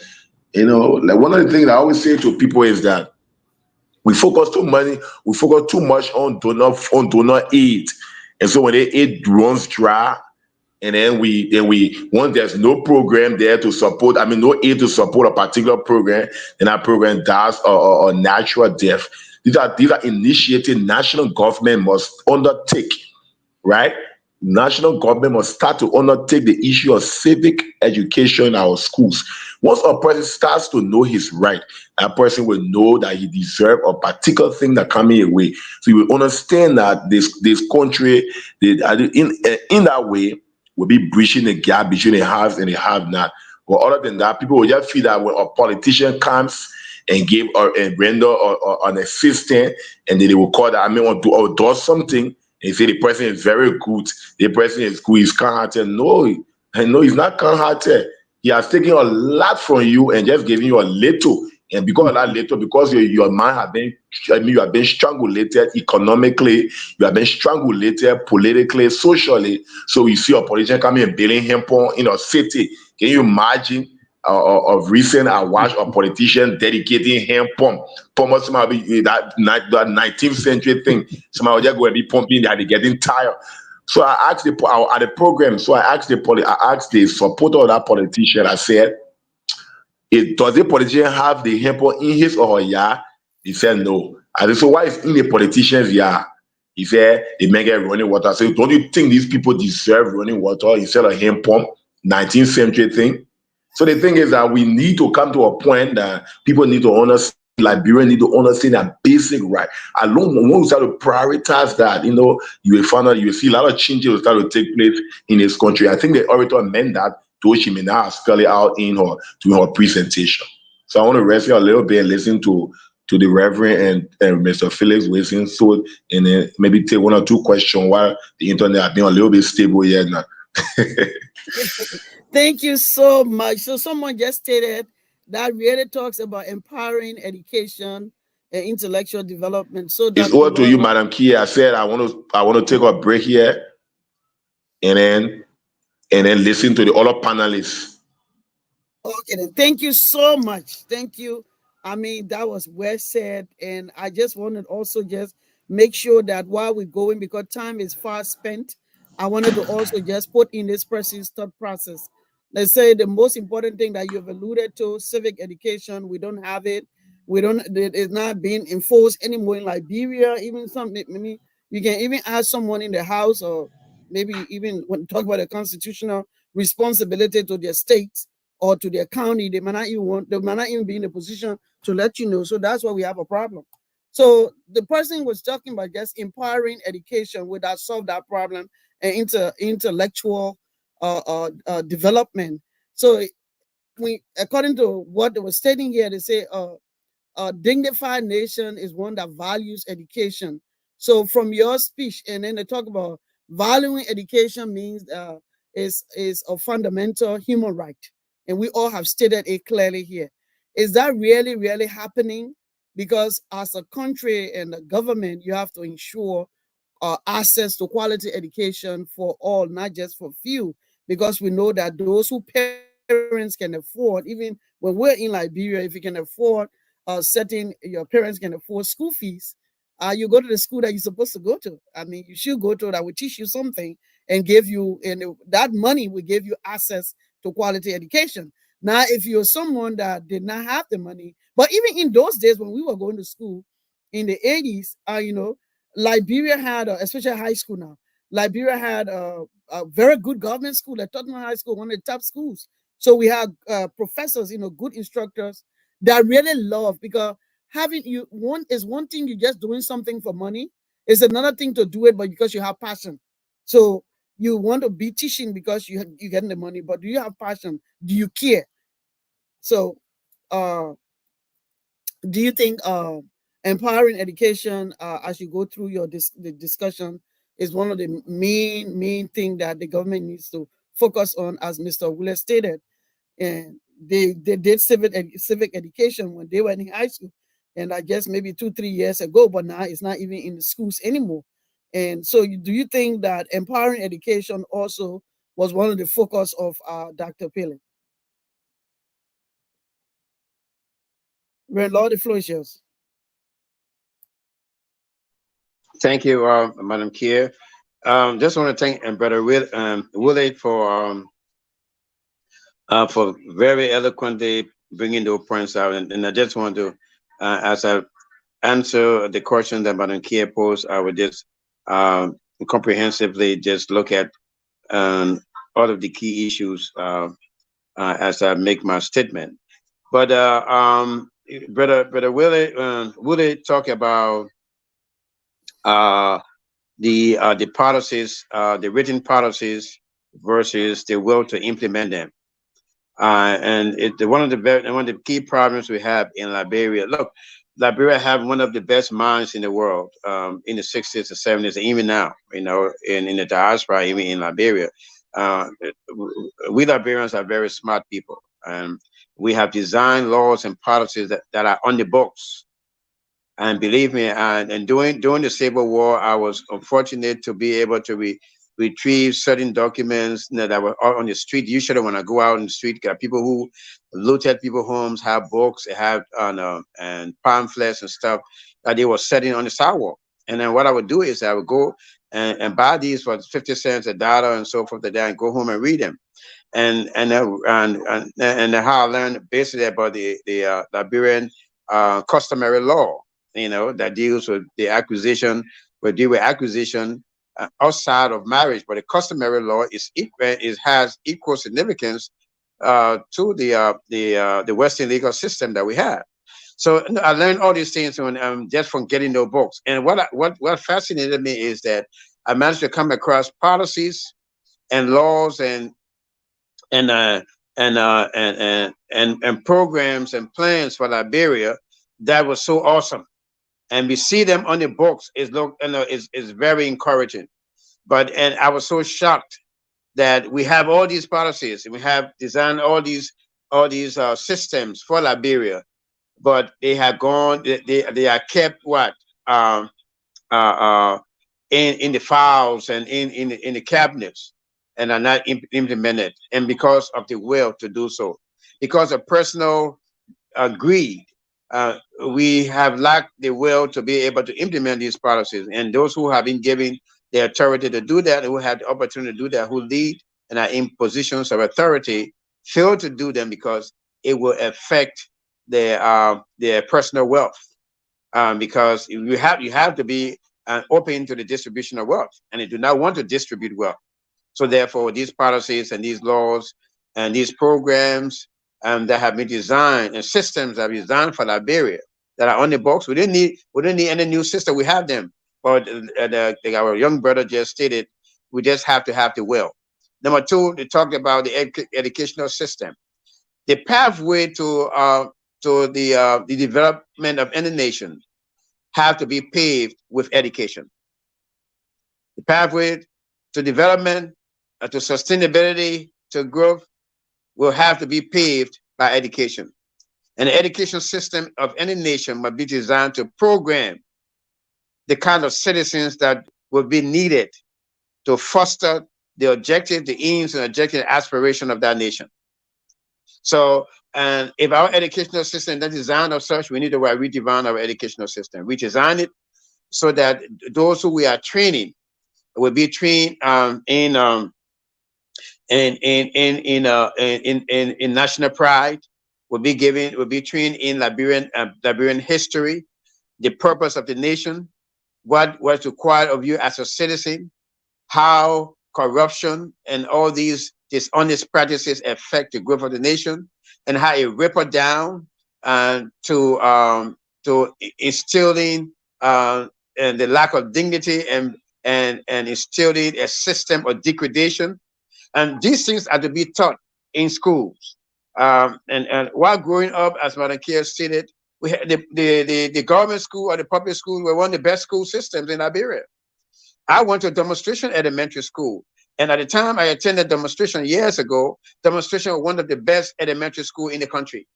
D: Like one of the things I always say to people is that we focus too much on donor aid. And so when the aid runs dry, and then when there's no program there to support, no aid to support a particular program, then that program dies or natural death. These are initiatives national government must undertake, right? National government must start to undertake the issue of civic education in our schools. Once a person starts to know his right, that person will know that he deserves a particular thing that coming away. So you will understand that this country, in that way, will be bridging the gap between the haves and the have-not. But other than that, people will just feel that when a politician comes and give and render or an assistant, and then they will call that or do something, and say the person is very good, the person is good, he's kind-hearted. No, he's not kind-hearted. He has taken a lot from you and just giving you a little. And because of that little, because your mind have been, you have been strangulated economically, you have been strangulated politically, socially. So you see a politician coming and building him in a city. Can you imagine? Of recent, I watched a politician dedicating hand pump. Somebody that 19th century thing. Somebody just go and be pumping that they're getting tired. So I asked at the program. So I asked the supporter of that politician. I said, does the politician have the hand pump in his or her yard? He said no. I said, so why is in the politician's yard? He said the men get running water. I said, don't you think these people deserve running water instead of hand pump, 19th century thing? So the thing is that we need to come to a point that people need to understand, Liberians need to understand that basic right. Alone, when we start to prioritize that, you know, you will find out, you will see a lot of changes will start to take place in this country. I think the orator meant that, to which he may not spell it out in her presentation. So I want to rest here a little bit and listen to the Reverend and Mr. Felix Wilson, so and then maybe take one or two questions while the internet has been a little bit stable here now.
A: Thank you so much. So someone just stated that really talks about empowering education and intellectual development. So
D: It's
A: Dr.
D: over to you,
A: Laura,
D: Madam Kia. I said I want to take a break here and then listen to the other panelists.
A: okay, then thank you so much. Thank you. I mean, that was well said. And I just wanted also just make sure that while we're going, because time is fast spent, I wanted to also just put in this person's thought process. Let's say the most important thing that you've alluded to, civic education, we don't have it. We don't, it's not being enforced anymore in Liberia. Even something, I mean, you can even ask someone in the house, or maybe even when talk about the constitutional responsibility to their states or to their county, they might not even be in a position to let you know. So that's why we have a problem. So the person was talking about just empowering education would that solve that problem and intellectual development. So we, according to what they were stating here, they say a dignified nation is one that values education. So from your speech, and then they talk about valuing education means is a fundamental human right, and we all have stated it clearly here. Is that really happening? Because as a country and a government, you have to ensure access to quality education for all, not just for few, because we know that those who parents can afford, even when we're in Liberia, if you can afford your parents can afford school fees, you go to the school that you're supposed to go to. I mean, you should go to that will teach you something and give you, and that money will give you access to quality education. Now, if you're someone that did not have the money, but even in those days when we were going to school in the 80s, Liberia had, especially high school now, Liberia had a very good government school, at Tottenham High School, one of the top schools. So we had professors, good instructors that really love, because having you one is one thing, you're just doing something for money. It's another thing to do it, but because you have passion. So you want to be teaching because you getting the money, but do you have passion? Do you care? So uh do you think empowering education as you go through the discussion is one of the main thing that the government needs to focus on, as Mr. Wheeler stated? And they did civic education when they were in high school, and I guess maybe 2-3 years ago, but now it's not even in the schools anymore. And so do you think that empowering education also was one of the focus of Dr. Pailey? Lord, the floor is yours.
B: Thank you, Madam Kier. Just want to thank Brother Willie for very eloquently bringing those points out. And I just want to, as I answer the question that Madam Kier posed, I would just comprehensively just look at all of the key issues as I make my statement. But Brother Willie talk about the policies, the written policies versus the will to implement them. And one of the key problems we have in Liberia. Look, Liberia have one of the best minds in the world in the 60s and 70s, and even now, in the diaspora, even in Liberia. We Liberians are very smart people, and we have designed laws and policies that are on the books. And believe me, and during the Civil War, I was unfortunate to be able to retrieve certain documents that were out on the street. Usually, when I go out on the street, got people who looted people's homes, have books, have and pamphlets and stuff that they were setting on the sidewalk. And then what I would do is I would go and buy these for 50 cents, $1, and so forth, and go home and read them. And how I learned basically about the Liberian customary law, that deals with the acquisition will deal with acquisition outside of marriage, but the customary law has equal significance to the Western legal system that we have. So I learned all these things just from getting those books. And what fascinated me is that I managed to come across policies and laws and programs and plans for Liberia that was so awesome. And we see them on the books is very encouraging. And I was so shocked that we have all these policies and we have designed all these systems for Liberia, but they have gone. They are kept in the files and in the cabinets, and are not implemented. And because of the will to do so, because of personal greed, we have lacked the will to be able to implement these policies. And those who have been given the authority to do that, who have the opportunity to do that, who lead and are in positions of authority, fail to do them because it will affect their personal wealth. Because you have to be open to the distribution of wealth, and they do not want to distribute wealth. So therefore, these policies and these laws and these programs that have been designed and systems that have been designed for Liberia that are on the books, we didn't need any new system. We have them. But our young brother just stated, we just have to have the will. Number two, they talked about the educational system. The pathway to the development of any nation have to be paved with education. The pathway to development, to sustainability, to growth will have to be paved by education. And the education system of any nation must be designed to program the kind of citizens that will be needed to foster the objective, the aims and objective aspiration of that nation. So, and if our educational system is designed as such, we need to redesign our educational system. We design it so that those who we are training will be trained in national pride, will be trained in Liberian history, the purpose of the nation, what was required of you as a citizen, how corruption and all these dishonest practices affect the growth of the nation, and how it ripple down to instilling and the lack of dignity and instilling a system of degradation. And these things are to be taught in schools. And while growing up, as Madam Kia stated, we had the government school or the public school were one of the best school systems in Liberia. I went to Demonstration Elementary School, and at the time I attended Demonstration years ago, Demonstration was one of the best elementary school in the country.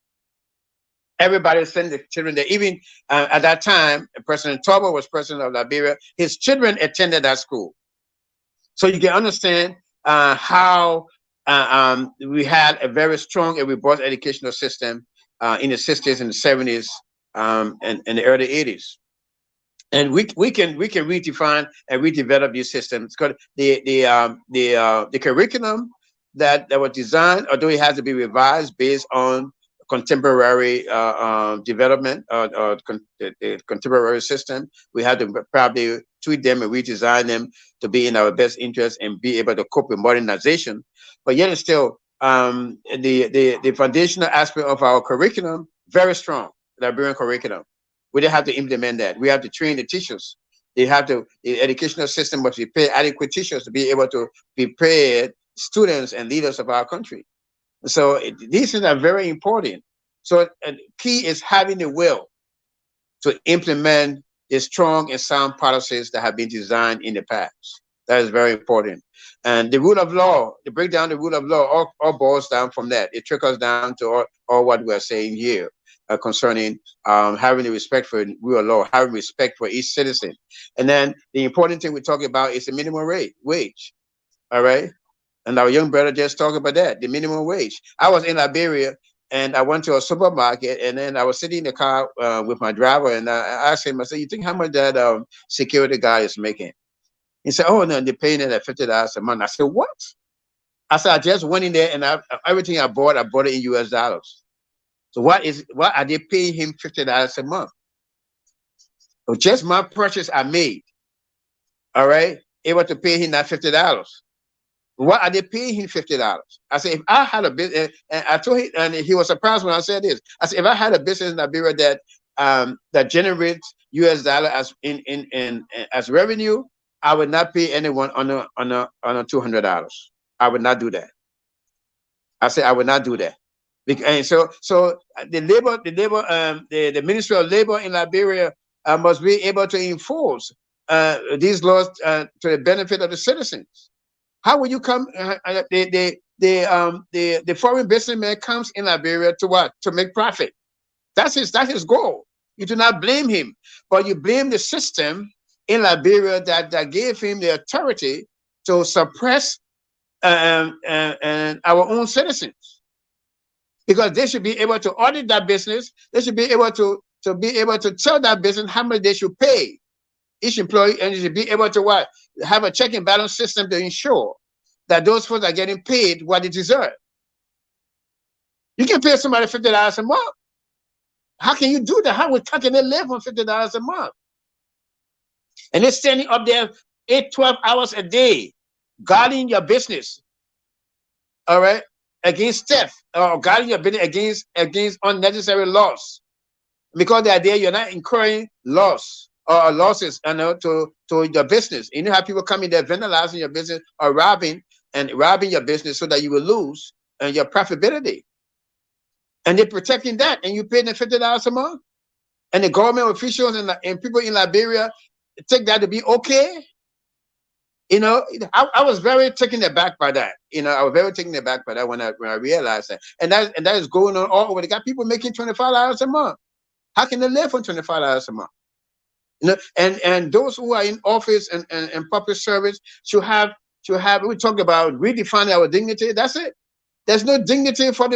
B: Everybody sent the children there. Even at that time, President Tobo was president of Liberia. His children attended that school. So you can understand how we had a very strong and robust educational system in the 60s and the 70s and the early 80s. And we can redefine and redevelop these systems. Because the curriculum that was designed, although it has to be revised based on contemporary development or the contemporary system, we had to probably tweak them and redesign them to be in our best interest and be able to cope with modernization. But yet it's still the foundational aspect of our curriculum, very strong, Liberian curriculum. We don't have to implement that. We have to train the teachers. The educational system must prepare adequate teachers to be able to prepare students and leaders of our country. So these things are very important. So key is having the will to implement the strong and sound policies that have been designed in the past. That is very important. And the rule of law, to break down the rule of law, all boils down from that. It trickles down to all what we're saying here concerning having the respect for rule of law, having respect for each citizen. And then the important thing we're talking about is the minimum wage. All right. And our young brother just talked about that, the minimum wage. I was in Liberia and I went to a supermarket, and then I was sitting in the car with my driver, and I asked him, I said, you think how much that security guy is making? He said, oh, no, they're paying it at $50 a month. I said, what? I said, I just went in there and everything I bought it in US dollars. So what are they paying him $50 a month? So just my purchase I made all right, able to pay him that $50. What are they paying him $50? I said, if I had a business, and I told him, and he was surprised when I said this. I said, if I had a business in Liberia that generates US dollar as revenue, I would not pay anyone on a $200. I would not do that. I said I would not do that. And so the Ministry of Labor in Liberia must be able to enforce these laws to the benefit of the citizens. How will you come? The foreign businessman comes in Liberia to what? To make profit. That's his goal. You do not blame him, but you blame the system in Liberia that gave him the authority to suppress our own citizens, because they should be able to audit that business. They should be able to tell that business how much they should pay each employee, and you should be able to what? Have a check and balance system to ensure that those folks are getting paid what they deserve. You can pay somebody $50 a month. How can you do that? How can they live on $50 a month? And they're standing up there 8-12 hours a day, guarding your business, all right, against theft, or guarding your business against unnecessary loss. Because they are there, you're not incurring loss or losses, to your business. You know how people come in there vandalizing your business or robbing your business so that you will lose your profitability. And they're protecting that, and you pay them $50 a month. And the government officials and people in Liberia take that to be okay. I was very taken aback by that. I was very taken aback by that when I realized that. And that is going on all over. They got people making $25 a month. How can they live on $25 a month? And those who are in office and public service should have. We talk about redefining our dignity. That's it. There's no dignity for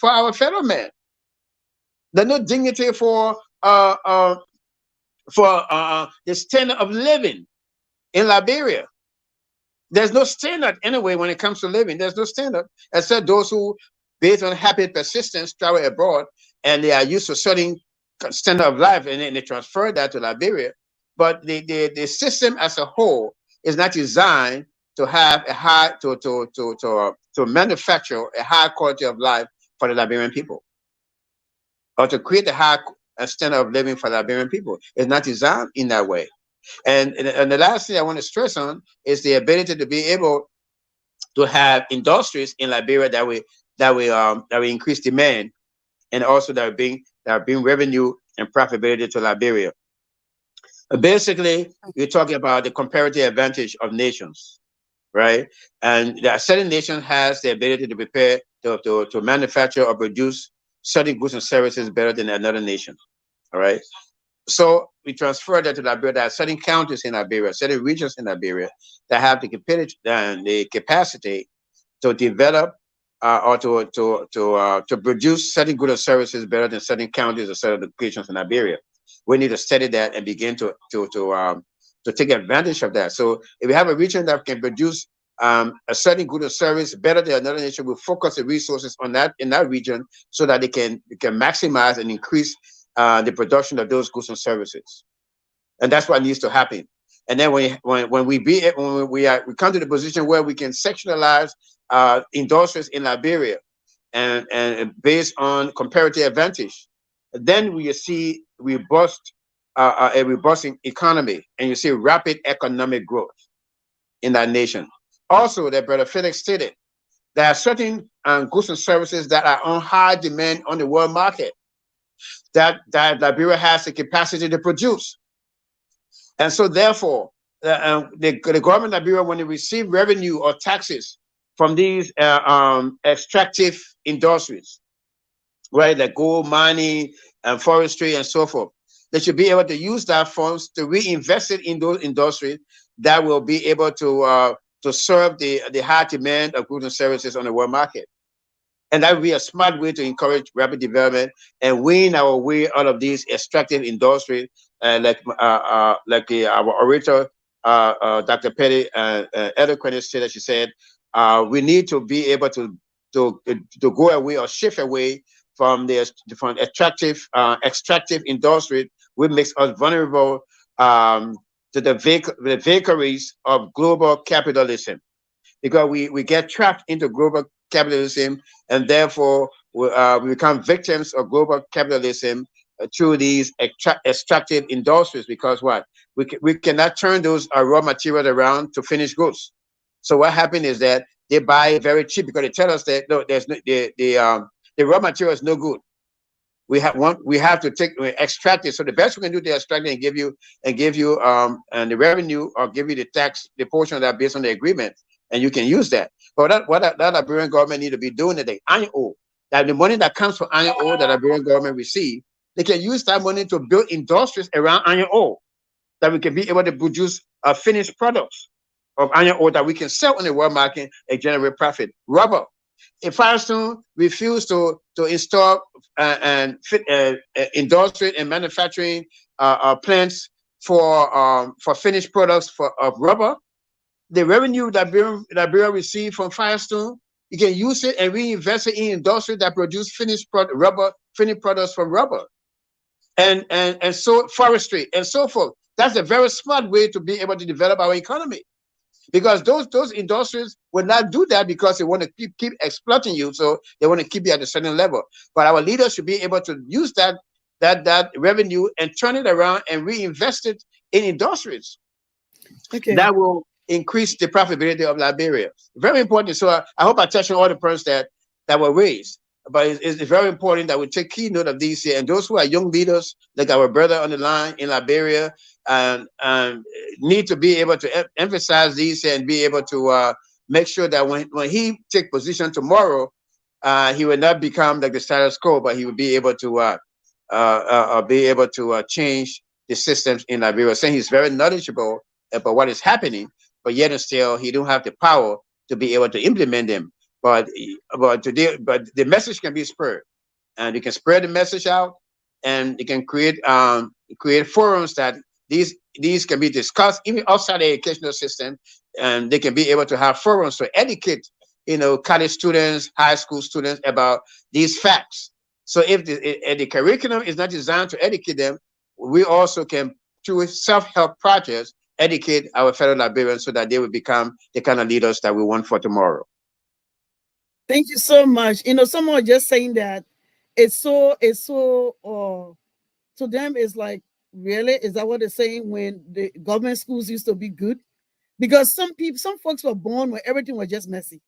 B: our fellow man. There's no dignity for the standard of living in Liberia. There's no standard anyway when it comes to living. There's no standard except those who, based on habit persistence, travel abroad and they are used to a certain standard of life, and then they transfer that to Liberia. But the system as a whole is not designed to have a high to manufacture a high quality of life for the Liberian people, or to create a high standard of living for the Liberian people. It's not designed in that way. And the last thing I want to stress on is the ability to be able to have industries in Liberia that will increase demand, and also that bring revenue and profitability to Liberia. Basically, you're talking about the comparative advantage of nations, right? And that certain nation has the ability to prepare to manufacture or produce certain goods and services better than another nation, all right? So we transfer that to Liberia. There are certain counties in Liberia, certain regions in Liberia that have the capacity to develop or to produce certain goods and services better than certain counties or certain locations in Liberia. We need to study that and begin to take advantage of that. So if we have a region that can produce a certain good or service better than another nation, will focus the resources on that in that region so that they can maximize and increase the production of those goods and services. And that's what needs to happen. And then when we come to the position where we can sectionalize industries in Liberia and based on comparative advantage, then we see a robust economy, and you see rapid economic growth in that nation. Also, that Brother Felix stated, there are certain goods and services that are on high demand on the world market that Liberia has the capacity to produce. And so therefore, the government of Liberia, when they receive revenue or taxes from these extractive industries, right, like gold mining and forestry and so forth, they should be able to use that funds to reinvest it in those industries that will be able to serve the high demand of goods and services on the world market. And that would be a smart way to encourage rapid development and win our way out of these extractive industries, like our orator, Dr. Pailey, eloquently said, as she said, we need to be able to go away or shift away from extractive industry, which makes us vulnerable to to the vagaries of global capitalism, because we get trapped into global capitalism, and therefore we become victims of global capitalism through these extractive industries. Because what, we cannot turn those raw materials around to finished goods. So what happened is that they buy very cheap, because they tell us that no, there's no, the raw material is no good. We have to extract it. So the best we can do to extract it and give you and the revenue, or give you the tax, the portion of that based on the agreement, and you can use that. But what that Liberian government need to be doing today, iron ore, that the money that comes from iron ore that the Liberian government receive, they can use that money to build industries around iron ore, that we can be able to produce finished products of iron ore that we can sell on the world market and generate profit. Rubber. If Firestone refused to install and fit industry and manufacturing plants for finished products of rubber, the revenue that Liberia receive from Firestone, you can use it and reinvest it in industry that produce finished products from rubber, and so forestry and so forth. That's a very smart way to be able to develop our economy. Because those industries will not do that, because they want to keep exploiting you, so they want to keep you at a certain level. But our leaders should be able to use that revenue and turn it around and reinvest it in industries.
A: Okay.
B: That will increase the profitability of Liberia. Very important. So I hope I touched on all the points that were raised. But it's very important that we take key note of these here. And those who are young leaders, like our brother on the line in Liberia, need to be able to emphasize these and be able to make sure that when he take position tomorrow, he will not become like the status quo, but he will be able to change the systems in Liberia. Saying he's very knowledgeable about what is happening, but yet and still he don't have the power to be able to implement them. But the message can be spread, and you can spread the message out, and you can create forums that these can be discussed even outside the educational system, and they can be able to have forums to educate college students, high school students about these facts. So if the curriculum is not designed to educate them, we also can, through self-help projects, educate our fellow Liberians so that they will become the kind of leaders that we want for tomorrow.
A: Thank you so much. Someone just saying that it's so to them it's like, really, is that what they're saying when the government schools used to be good? Because some folks were born when everything was just messy.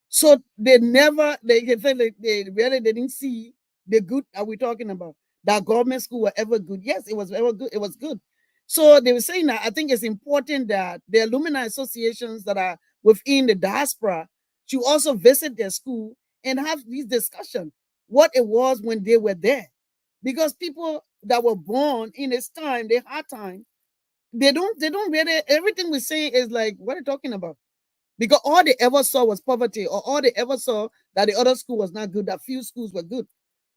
A: So they can say like they didn't see the good that we're talking about. That government school were ever good. Yes, it was ever good. It was good. So they were saying that I think it's important that the alumni associations that are within the diaspora should also visit their school and have these discussions, what it was when they were there. Because people that were born in this time, they had time, they don't really, everything we say is like, what are you talking about? Because all they ever saw was poverty, or all they ever saw that the other school was not good, that few schools were good.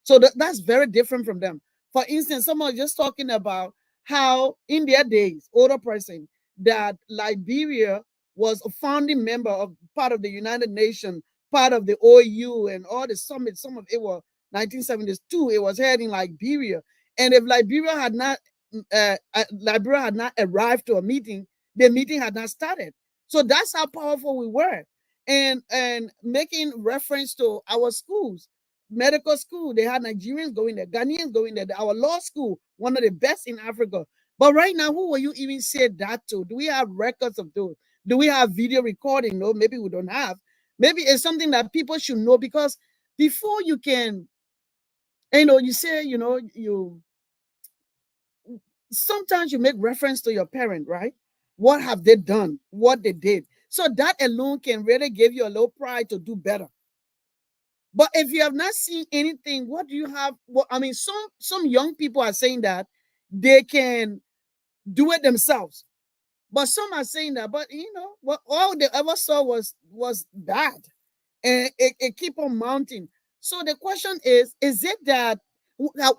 A: So that's very different from them. For instance, someone just talking about how in their days, older person, that Liberia was a founding member of part of the United Nations, part of the OU and all the summits. Some of it was 1972. It was held in Liberia. And if Liberia had not arrived to a meeting, the meeting had not started. So that's how powerful we were. And making reference to our schools, medical school, they had Nigerians going there, Ghanaians going there, our law school, one of the best in Africa. But right now, who will you even say that to? Do we have records of those? Do we have video recording? No, maybe we don't have. Maybe it's something that people should know, because before you can, you say, sometimes you make reference to your parent, right? What have they done? What they did. So that alone can really give you a little pride to do better. But if you have not seen anything, what do you have? Well, I mean, some young people are saying that they can do it themselves. But some are saying that, but what all they ever saw was bad. And it keep on mounting. So the question is it that,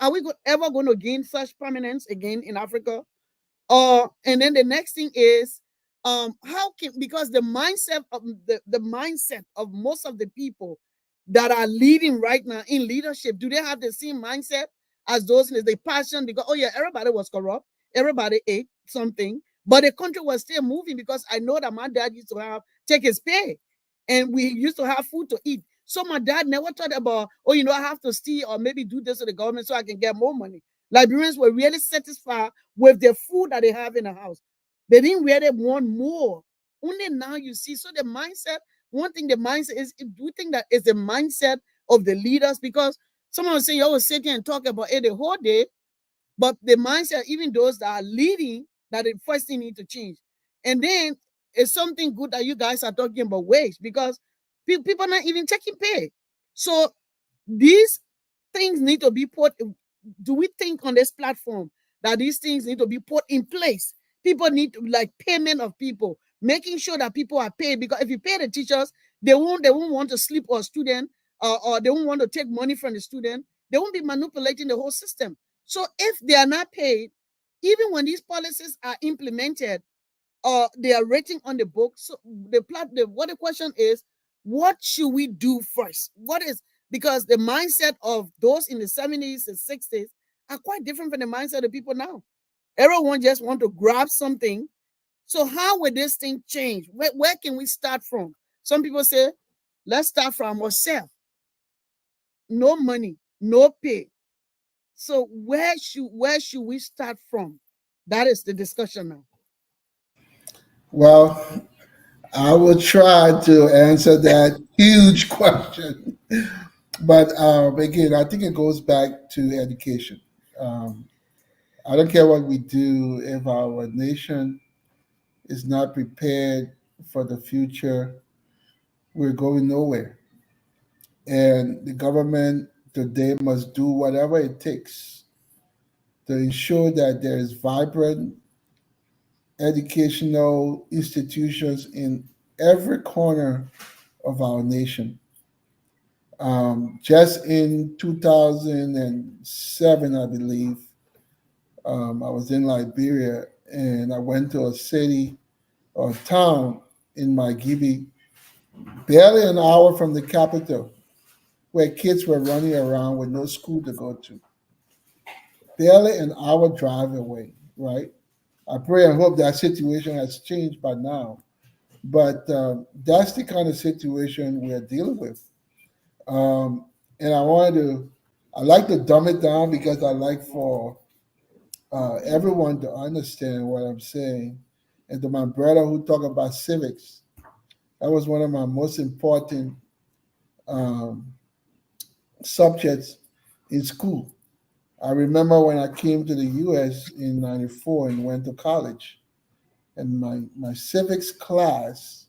A: are we ever going to gain such prominence again in Africa? And then the next thing is, because the mindset of the mindset of most of the people that are leading right now in leadership, do they have the same mindset as those in the passion? Because, oh yeah, everybody was corrupt, everybody ate something, but the country was still moving because I know that my dad used to take his pay, and we used to have food to eat. So my dad never thought about, oh, I have to steal or maybe do this to the government so I can get more money. Liberians were really satisfied with the food that they have in the house. They didn't really want more. Only now you see. So the mindset, one thing the mindset is, do you think that is the mindset of the leaders? Because someone will say, you always sit here and talk about it the whole day, but the mindset, even those that are leading, that the first thing need to change. And then it's something good that you guys are talking about wage, because people are not even taking pay. So these things need to be put. Do we think on this platform that these things need to be put in place? People need to, like, payment of people, making sure that people are paid, because if you pay the teachers, they won't want to sleep on a student, or they won't want to take money from the student. They won't be manipulating the whole system. So if they are not paid, even when these policies are implemented, they are written on the book. So what the question is, what should we do first? Because the mindset of those in the 70s and 60s are quite different from the mindset of people now. Everyone just want to grab something. So how will this thing change? Where can we start from? Some people say, let's start from ourselves. No money, no pay. So where should we start from? That is the discussion now.
C: Well, I will try to answer that huge question. But again, I think it goes back to education. Um, I don't care what we do if our nation is not prepared for the future, we're going nowhere. And the government today must do whatever it takes to ensure that there is vibrant educational institutions in every corner of our nation. Just in 2007, I believe, I was in Liberia and I went to a city or town in Margibi, barely an hour from the capital, where kids were running around with no school to go to. Barely an hour drive away, right? I pray and hope that situation has changed by now. But that's the kind of situation we're dealing with. Um, and I like to dumb it down because I like for everyone to understand what I'm saying. And to my brother who talked about civics, that was one of my most important um, subjects in school. I remember when I came to the US in 94 and went to college, and my civics class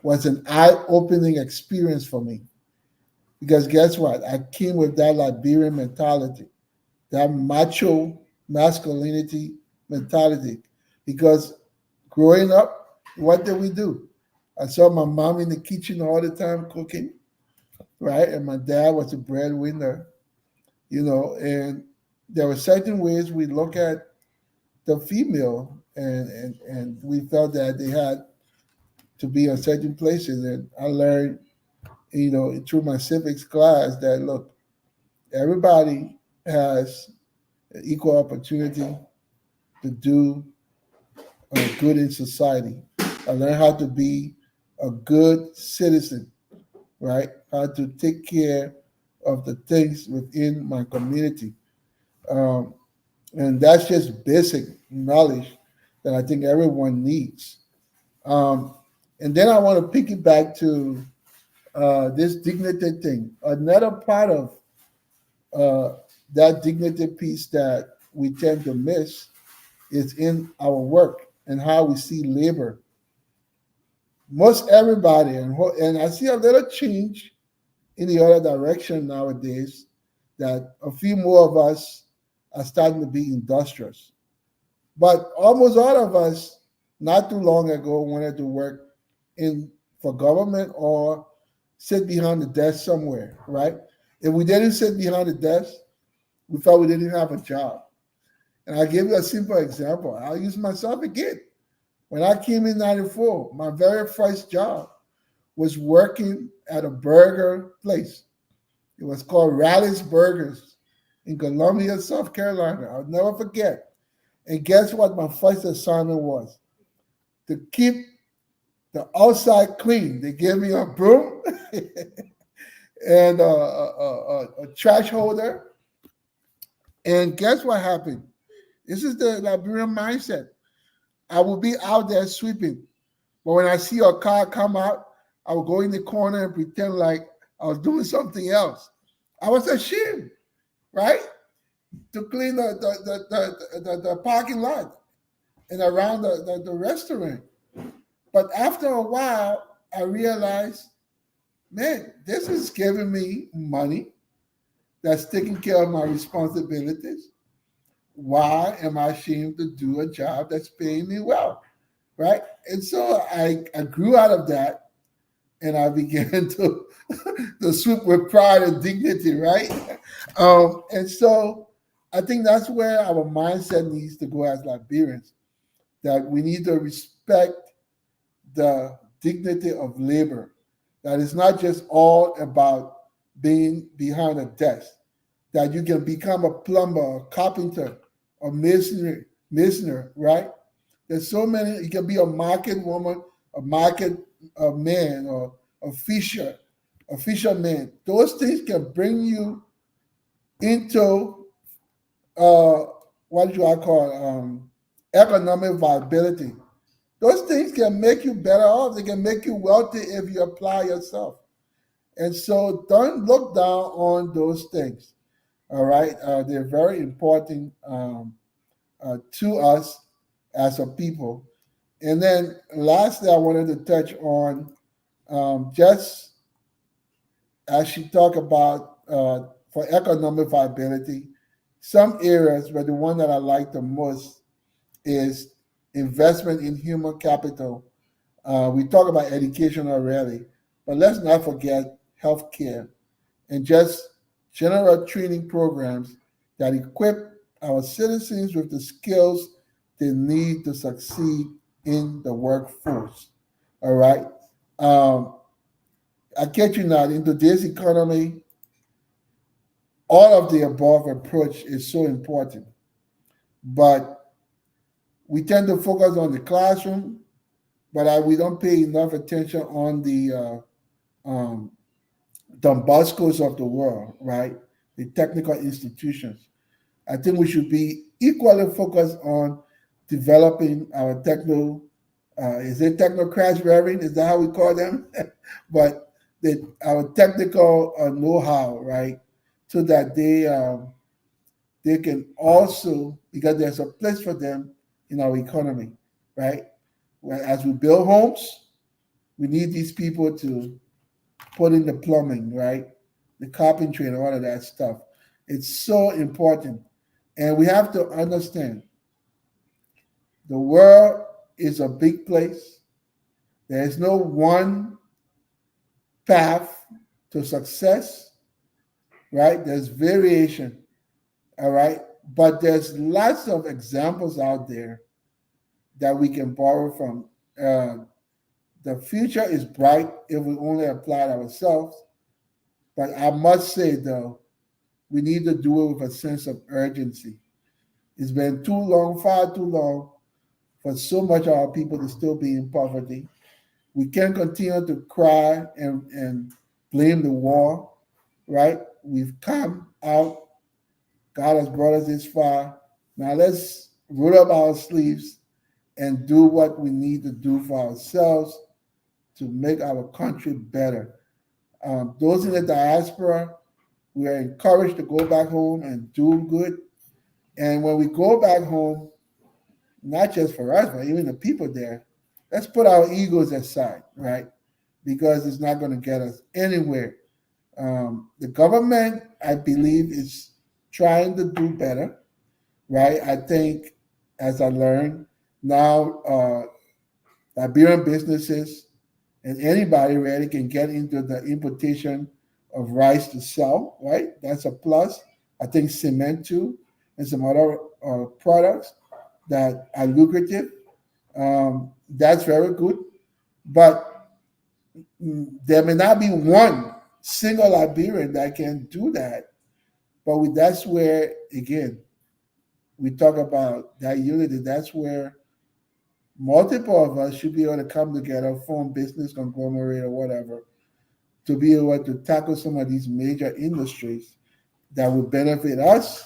C: was an eye opening experience for me. Because guess what? I came with that Liberian mentality, that macho masculinity mentality. Because growing up, what did we do? I saw my mom in the kitchen all the time cooking, right? And my dad was a breadwinner, and there were certain ways we look at the female, and we felt that they had to be in certain places. And I learned, through my civics class that look, everybody has an equal opportunity to do good in society. I learned how to be a good citizen, right? How to take care of the things within my community. Um, and that's just basic knowledge that I think everyone needs. Um, and then I want to piggyback to this dignity thing. Another part of that dignity piece that we tend to miss is in our work and how we see labor. Most everybody, and I see a little change in the other direction nowadays, that a few more of us are starting to be industrious. But almost all of us, not too long ago, wanted to work in for government or sit behind the desk somewhere, right? If we didn't sit behind the desk, we felt we didn't have a job. And I'll give you a simple example. I'll use myself again. When I came in 94, my very first job was working at a burger place. It was called Rally's Burgers in Columbia, South Carolina. I'll never forget. And guess what my first assignment was? To keep the outside clean. They gave me a broom and a trash holder. And guess what happened? This is the Liberian mindset. I will be out there sweeping. But when I see a car come out, I will go in the corner and pretend like I was doing something else. I was ashamed, right? To clean the parking lot and around the restaurant. But after a while, I realized, man, this is giving me money that's taking care of my responsibilities. Why am I ashamed to do a job that's paying me well? Right? And so I grew out of that and I began to swoop with pride and dignity, right? And so I think that's where our mindset needs to go as Liberians, that we need to respect the dignity of labor, that it's not just all about being behind a desk, that you can become a plumber, a carpenter, a masoner, right? There's so many, you can be a market woman, a market man, or a fisherman. Those things can bring you into what do I call economic viability. Those things can make you better off. They can make you wealthy if you apply yourself. And so don't look down on those things. All right. They're very important to us as a people. And then lastly, I wanted to touch on just as she talked about for economic viability, some areas, but the one that I like the most is investment in human capital. We talk about education already, but let's not forget healthcare and just general training programs that equip our citizens with the skills they need to succeed in the workforce. All right. I get you not in today's economy, all of the above approach is so important, but we tend to focus on the classroom, but we don't pay enough attention on the Don Boscos of the world, right? The technical institutions. I think we should be equally focused on developing our is it technocrats, Reverend? Is that how we call them? But our technical know-how, right? So that they can also, because there's a place for them in our economy, right? As we build homes, we need these people to put in the plumbing, right? The carpentry and all of that stuff. It's so important. And we have to understand the world is a big place. There is no one path to success, right? There's variation, all right? But there's lots of examples out there that we can borrow from. The future is bright if we only apply it ourselves. But I must say, though, we need to do it with a sense of urgency. It's been too long, far too long, for so much of our people to still be in poverty. We can't continue to cry and blame the war, right? We've come out. God has brought us this far. Now let's roll up our sleeves and do what we need to do for ourselves to make our country better. Those in the diaspora, we are encouraged to go back home and do good. And when we go back home, not just for us, but even the people there, let's put our egos aside, right? Because it's not going to get us anywhere. The government, I believe, is trying to do better, right? I think, as I learned, now Liberian businesses and anybody really can get into the importation of rice to sell, right? That's a plus. I think cement too, and some other products that are lucrative. That's very good. But there may not be one single Liberian that can do that. But that's where, again, we talk about that unity. That's where multiple of us should be able to come together, form business conglomerate or whatever, to be able to tackle some of these major industries that would benefit us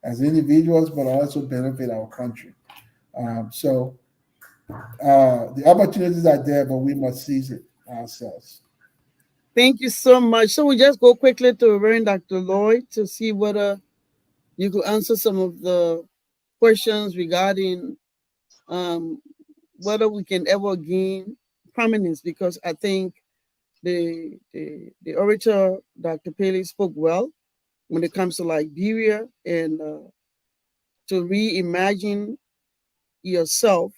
C: as individuals, but also benefit our country. So the opportunities are there, but we must seize it ourselves.
A: Thank you so much. So we just go quickly to Reverend Dr. Lloyd to see whether you could answer some of the questions regarding um, whether we can ever gain prominence, because I think the orator, Dr. Pailey, spoke well when it comes to Liberia and to reimagine yourself.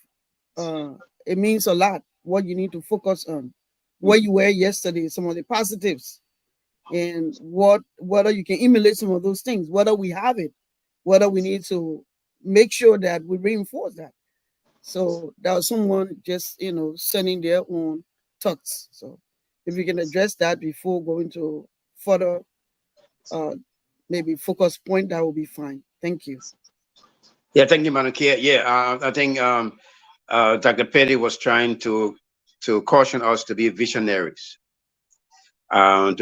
A: It means a lot what you need to focus on, where you were yesterday, some of the positives, and whether you can emulate some of those things, whether we have it, whether we need to make sure that we reinforce that. So that was someone just sending their own thoughts. So if we can address that before going to further uh maybe focus point, that will be fine. Thank you.
B: Yeah, thank you, Madam Chair. Yeah, I think Dr. Petty was trying to caution us to be visionaries, and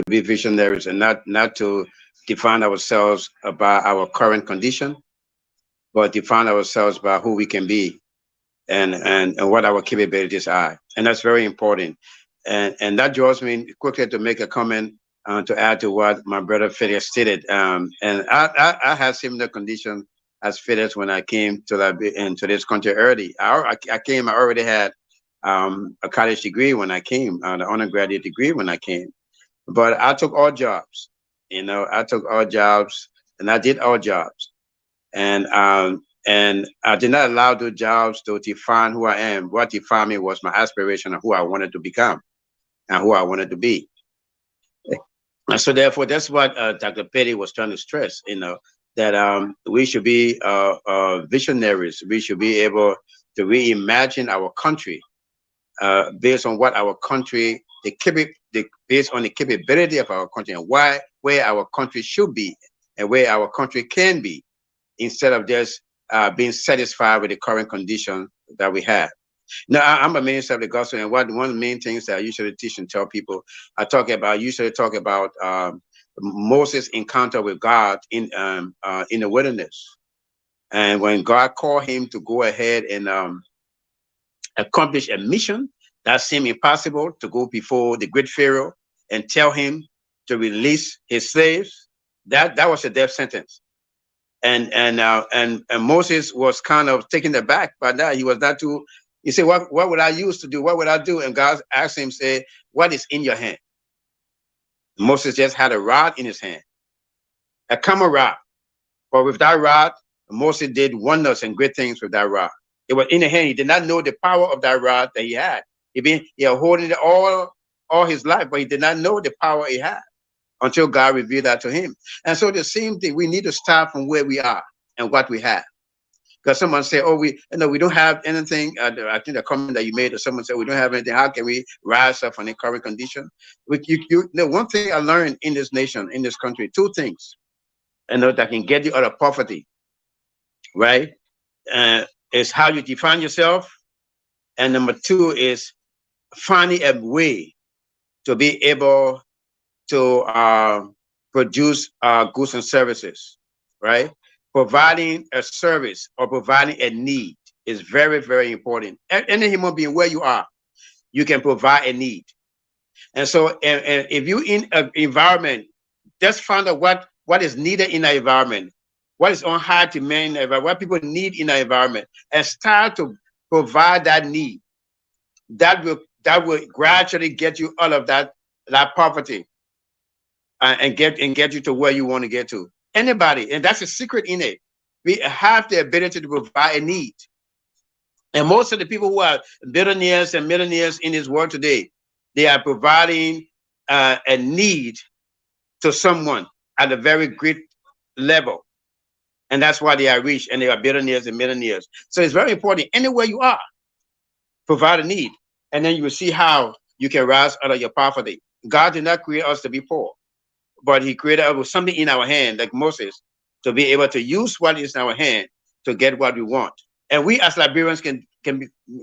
B: not to define ourselves by our current condition, but define ourselves by who we can be and what our capabilities are, and that's very important. And that draws me quickly to make a comment to add to what my brother Fidel stated. And I had similar condition as Fidel when I came to into this country early. I came. I already had a college degree when I came, the undergraduate degree when I came. But I took all jobs. I took all jobs, and I did all jobs, and I did not allow those jobs to define who I am. What defined me was my aspiration of who I wanted to become and who I wanted to be. And so therefore, that's what Dr. Petty was trying to stress, that we should be visionaries. We should be able to reimagine our country based on what our country, based on the capability of our country and where our country should be and where our country can be, instead of just being satisfied with the current condition that we have. Now, I'm a minister of the gospel, and one of the main things that I usually teach and tell people, I usually talk about Moses' encounter with God in the wilderness, and when God called him to go ahead and accomplish a mission that seemed impossible, to go before the great Pharaoh and tell him to release his slaves. That was a death sentence. And Moses was kind of taken aback by that. He was not too. He said, "What would I use to do? What would I do?" And God asked him, "Say, what is in your hand?" Moses just had a rod in his hand, a common rod. But with that rod, Moses did wonders and great things with that rod. It was in the hand. He did not know the power of that rod that he had. He had holding it all his life, but he did not know the power he had until God revealed that to him. And so the same thing, we need to start from where we are and what we have. Because someone say, "Oh, we don't have anything." I think the comment that you made, or someone said, "We don't have anything. How can we rise up from the current condition?" One thing I learned in this nation, in this country, two things, that can get you out of poverty, right? Is how you define yourself, and number two is finding a way to be able to produce goods and services, right? Providing a service or providing a need is very, very important. Any human being, where you are, you can provide a need. And so and if you in an environment, just find out what is needed in the environment, what is on high demand, what people need in the environment, and start to provide that need. That will gradually get you out of that poverty and get you to where you want to get to. Anybody, and that's a secret in it. We have the ability to provide a need. And most of the people who are billionaires and millionaires in this world today, they are providing a need to someone at a very great level. And that's why they are rich and they are billionaires and millionaires. So it's very important. Anywhere you are, provide a need. And then you will see how you can rise out of your poverty. God did not create us to be poor, but he created us with something in our hand, like Moses, to be able to use what is in our hand to get what we want. And we as Liberians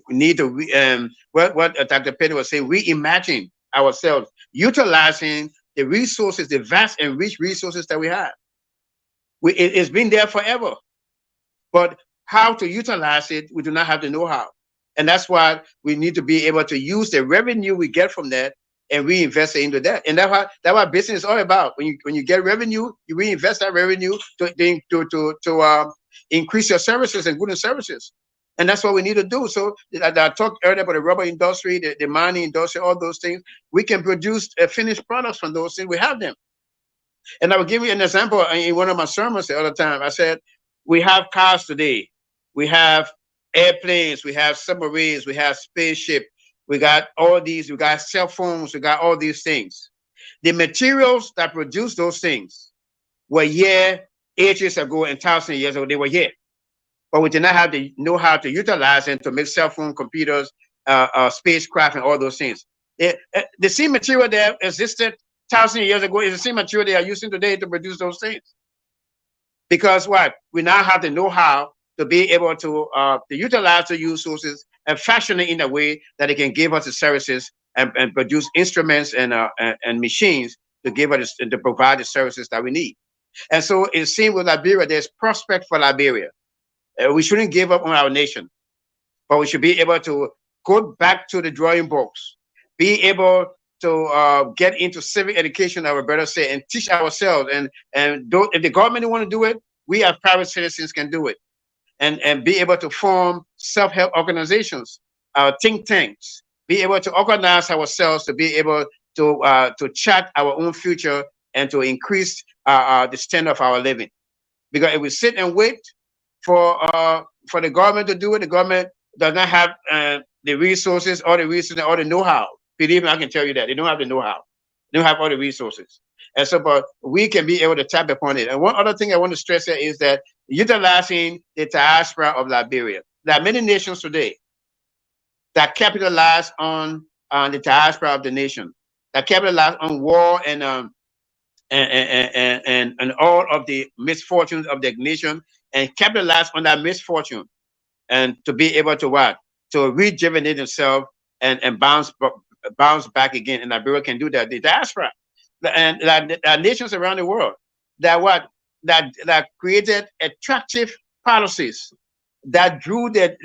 B: need to what Dr. Pailey was saying, reimagine ourselves, utilizing the resources, the vast and rich resources that we have. It's been there forever, but how to utilize it, we do not have the know-how. And that's why we need to be able to use the revenue we get from that and reinvest it into that. And that's what business is all about. When you get revenue, you reinvest that revenue to increase your services and goods and services. And that's what we need to do. So I talked earlier about the rubber industry, the mining industry, all those things. We can produce finished products from those things. We have them. And I will give you an example in one of my sermons the other time. I said, we have cars today. We have airplanes. We have submarines. We have spaceship. We got all these. We got cell phones. We got all these things. The materials that produce those things were here ages ago and thousands of years ago. They were here. But we did not have the know-how to utilize them to make cell phone, computers, spacecraft, and all those things. The same material that existed thousands of years ago is the same material they are using today to produce those things. Because what? We now have the know-how to be able to utilize the resources and fashion it in a way that it can give us the services and produce instruments and machines to give us to provide the services that we need. And so it seems with Liberia, there's prospect for Liberia. We shouldn't give up on our nation, but we should be able to go back to the drawing boards, be able to get into civic education, I would better say, and teach ourselves. And if the government don't want to do it, we as private citizens can do it, and be able to form self-help organizations, think tanks, be able to organize ourselves to be able to chart our own future and to increase the standard of our living. Because if we sit and wait for the government to do it, the government does not have the resources or the know-how. Believe me, I can tell you that they don't have the know-how. They don't have all the resources. And so, but we can be able to tap upon it. And one other thing I want to stress here is that utilizing the diaspora of Liberia. There are many nations today that capitalize on the diaspora of the nation, that capitalize on war and all of the misfortunes of the nation, and capitalize on that misfortune, and to be able to what? To rejuvenate themselves and bounce back again. And Liberia can do that. The diaspora and nations around the world that created attractive policies that drew the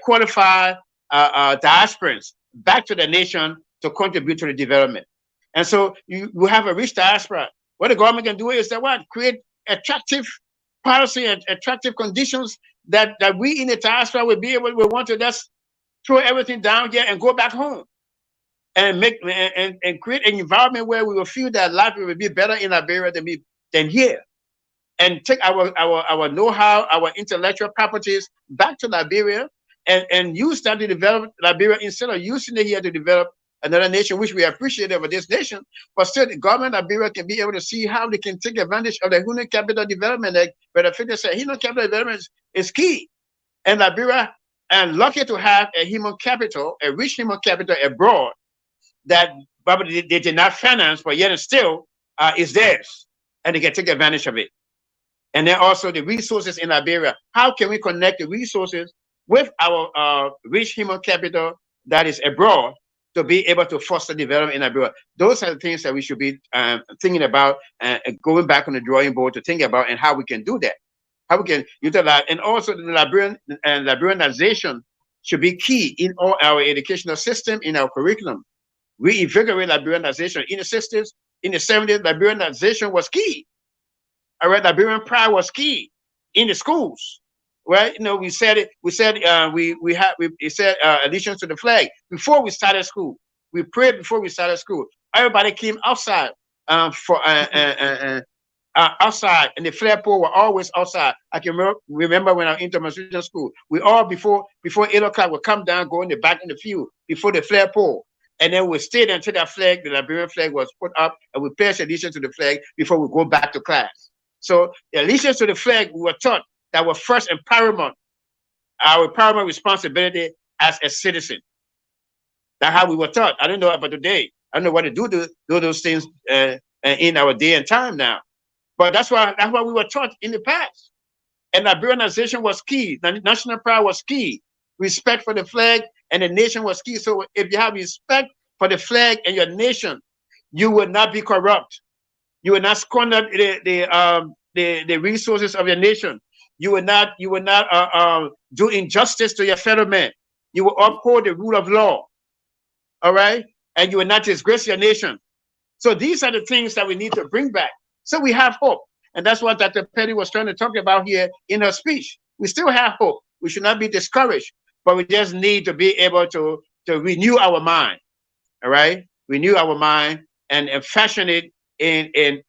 B: qualified diasporans back to the nation to contribute to the development. And so you have a rich diaspora. What the government can do is that what? Create attractive policy and attractive conditions that we in the diaspora will be able, we want to just throw everything down here and go back home and make and create an environment where we will feel that life will be better in Liberia than here, and take our know-how, our intellectual properties back to Liberia and use that to develop Liberia instead of using it here to develop another nation, which we appreciate over this nation. But still, the government of Liberia can be able to see how they can take advantage of the human capital development. Like Brother Fitner said, human capital development is key. And Liberia, and lucky to have a human capital, a rich human capital abroad that probably they did not finance, but yet still is theirs, and they can take advantage of it. And then also the resources in Liberia. How can we connect the resources with our rich human capital that is abroad to be able to foster development in Liberia? Those are the things that we should be thinking about and going back on the drawing board to think about, and how we can do that, how we can utilize. And also the Liberianization should be key in all our educational system, in our curriculum. We invigorate Liberianization. In the 60s, in the 70s, Liberianization was key. All right, Liberian pride was key in the schools. Right, you know, we said allegiance to the flag before we started school. We prayed before we started school. Everybody came outside outside, and the flagpole were always outside. I can remember when I was in intermediate school, we all before 8 o'clock would come down, go in the back in the field before the flagpole, and then we stayed until that flag, the Liberian flag, was put up, and we pledged allegiance to the flag before we go back to class. So the allegiance to the flag, we were taught that was first and paramount, our paramount responsibility as a citizen. That's how we were taught. I don't know about today. I don't know what to do those things in our day and time now. But that's why we were taught in the past. And Liberianization was key. The national pride was key. Respect for the flag and the nation was key. So if you have respect for the flag and your nation, you will not be corrupt. You will not squander the resources of your nation. You will not do injustice to your fellow man. You will uphold the rule of law. All right, and you will not disgrace your nation. So these are the things that we need to bring back. So we have hope, and that's what Dr. Pailey was trying to talk about here in her speech. We still have hope. We should not be discouraged, but we just need to be able to renew our mind. All right, renew our mind and fashion it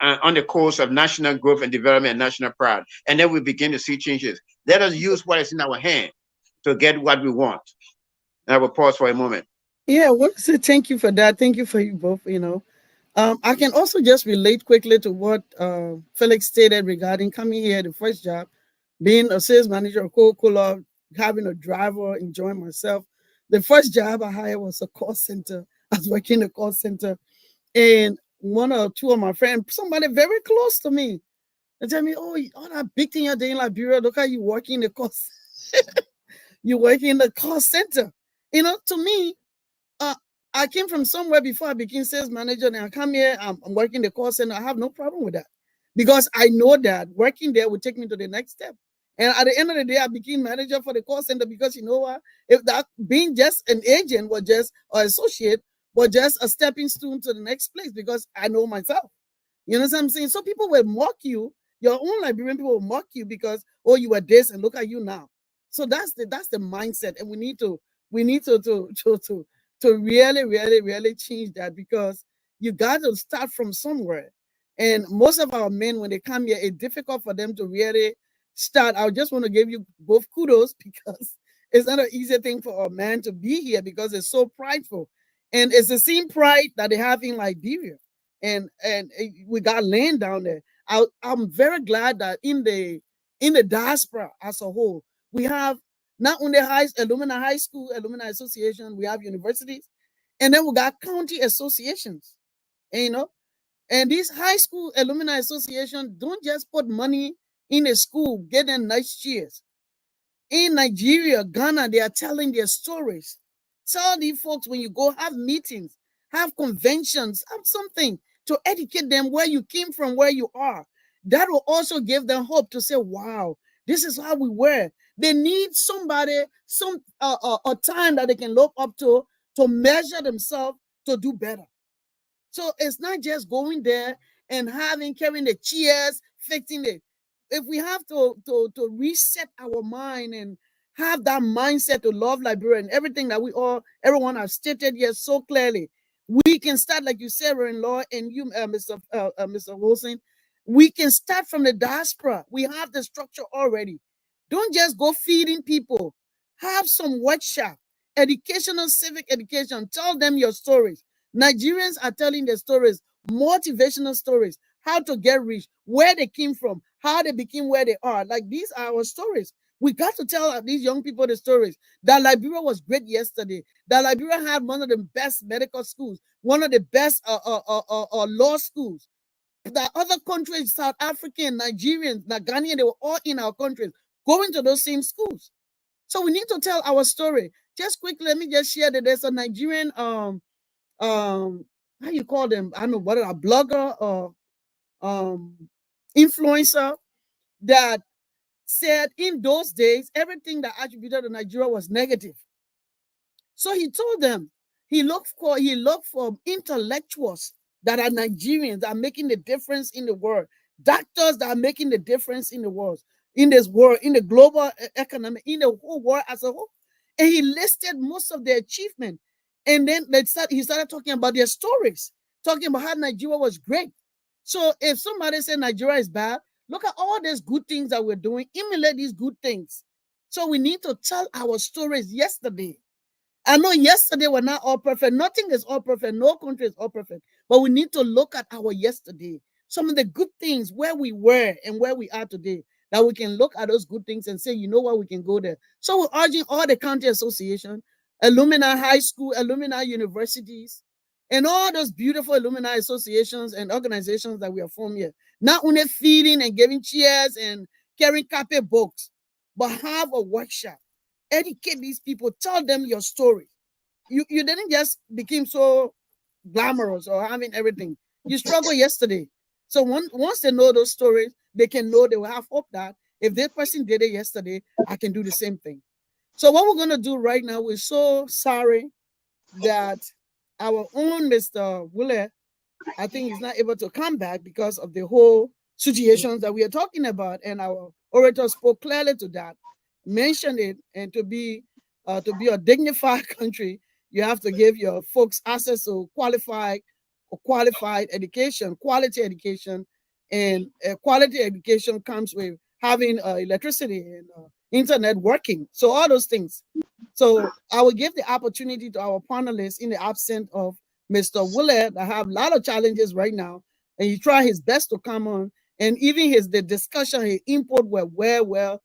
B: on the course of national growth and development and national pride. And then we begin to see changes. Let us use what is in our hand to get what we want. And I will pause for a moment.
A: Yeah, I want to say thank you for that. Thank you for you both. I can also just relate quickly to what Felix stated regarding coming here, the first job, being a sales manager of Coca-Cola, having a driver, enjoying myself. The first job I had was a call center. I was working in a call center, and one or two of my friends, somebody very close to me, they tell me, "Oh, all that big thing you're doing in Liberia, look how you working in the call you working in the call center." To me, I came from somewhere before I became sales manager, and I come here, I'm working the call center. I have no problem with that because I know that working there will take me to the next step. And at the end of the day, I became manager for the call center because you know what? If that being just an agent was just or associate was just a stepping stone to the next place because I know myself. You know what I'm saying? So people will mock you. Your own Liberian people will mock you because oh you were this and look at you now. So that's the mindset, and we need to really, really, really change that because you got to start from somewhere. And most of our men, when they come here, it's difficult for them to really start. I just want to give you both kudos because it's not an easy thing for a man to be here because it's so prideful. And it's the same pride that they have in Liberia. And we got land down there. I'm very glad that in the diaspora as a whole, we have not only alumni high school, alumni association, we have universities, and then we got county associations. And, and these high school alumni association don't just put money in a school, get them nice chairs. In Nigeria, Ghana, they are telling their stories. Tell these folks when you go have meetings, have conventions, have something to educate them where you came from, where you are. That will also give them hope to say, wow, this is how we were. They need somebody, a time that they can look up to measure themselves to do better. So it's not just going there and carrying the chairs, fixing it. If we have to reset our mind and have that mindset to love Liberia and everything that everyone has stated here so clearly, we can start, like you said, Law, and you, Mr. Wilson, we can start from the diaspora. We have the structure already. Don't just go feeding people. Have some workshop, educational, civic education. Tell them your stories. Nigerians are telling their stories, motivational stories, how to get rich, where they came from, how they became where they are. Like these are our stories. We got to tell these young people the stories. That Liberia was great yesterday. That Liberia had one of the best medical schools, one of the best law schools. The other countries, South African, Nigerians, Ghanaian, they were all in our countries going to those same schools. So we need to tell our story. Just quickly, let me just share that there's a Nigerian how you call them? I don't know what a blogger or influencer that said in those days everything that attributed to Nigeria was negative. So he told them he looked for intellectuals that are Nigerians that are making the difference in the world, doctors that are making the difference in the world, in this world, in the global economy, in the whole world as a whole. And he listed most of their achievement. And then he started talking about their stories, talking about how Nigeria was great. So if somebody said Nigeria is bad, look at all these good things that we're doing, emulate these good things. So we need to tell our stories yesterday. I know yesterday we're not all perfect. Nothing is all perfect. No country is all perfect. But we need to look at our yesterday. Some of the good things where we were and where we are today, that we can look at those good things and say, you know what, we can go there. So we're urging all the county association, alumni high school, alumni universities, and all those beautiful alumni associations and organizations that we are formed here. Not only feeding and giving chairs and carrying carpet books, but have a workshop. Educate these people, tell them your story. You didn't just become so glamorous or having everything. You struggled yesterday. So once they know those stories, they can know, they will have hope that if this person did it yesterday, I can do the same thing. So what we're going to do right now, we're so sorry that our own Mr. Willer, I think he's not able to come back because of the whole situations that we are talking about. And our orator spoke clearly to that, mentioned it, and to be a dignified country, you have to give your folks access to qualified education, quality education, and quality education comes with having electricity and internet working. So all those things. So I will give the opportunity to our panelists in the absence of Mr. Willard that have a lot of challenges right now, and he tried his best to come on. And even the discussion, his input were well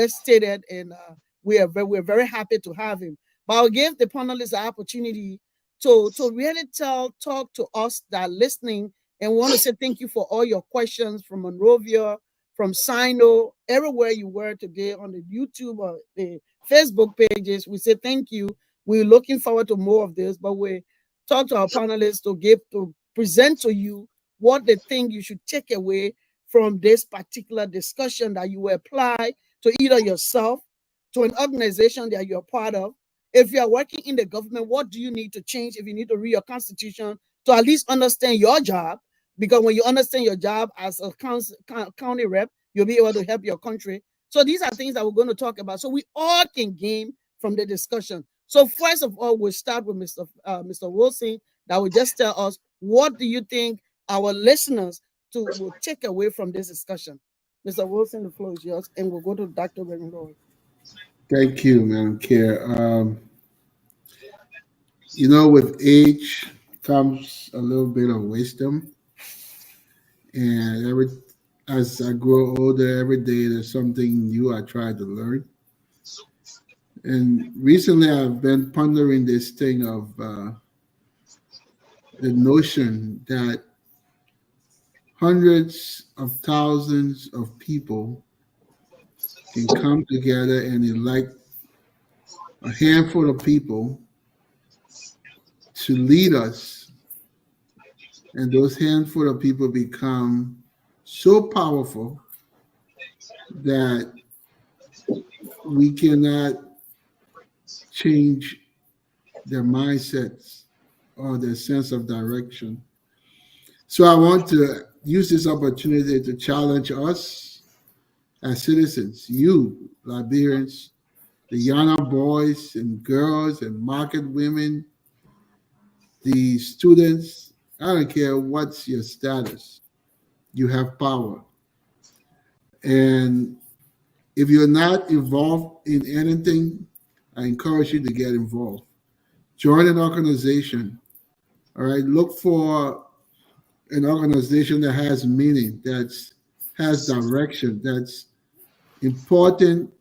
A: stated, and we're very happy to have him. But I'll give the panelists the opportunity to really talk to us that are listening, and want to say thank you for all your questions from Monrovia, from Sino, everywhere you were today on the YouTube or the Facebook pages. We say thank you. We're looking forward to more of this, but we talk to our panelists to present to you what they think you should take away from this particular discussion that you will apply to either yourself, to an organization that you're part of. If you are working in the government, what do you need to change? If you need to read your constitution to at least understand your job, because when you understand your job as a county rep, you'll be able to help your country. So these are things that we're going to talk about, so we all can gain from the discussion. So first of all, we'll start with Mr. Wilson, that will just tell us, what do you think our listeners will take away from this discussion? Mr. Wilson, the floor is yours, and we'll go to Dr. Reginald.
C: Thank you, Madam Chair. With age comes a little bit of wisdom, and as I grow older, every day there's something new I try to learn. And recently, I've been pondering this thing of the notion that hundreds of thousands of people can come together and elect a handful of people to lead us, and those handful of people become so powerful that we cannot change their mindsets or their sense of direction. So I want to use this opportunity to challenge us as citizens, you Liberians, the Yana boys and girls and market women, the students. I don't care what's your status, you have power. And if you're not involved in anything, I encourage you to get involved. Join an organization. All right, look for an organization that has meaning, that has direction, that's important,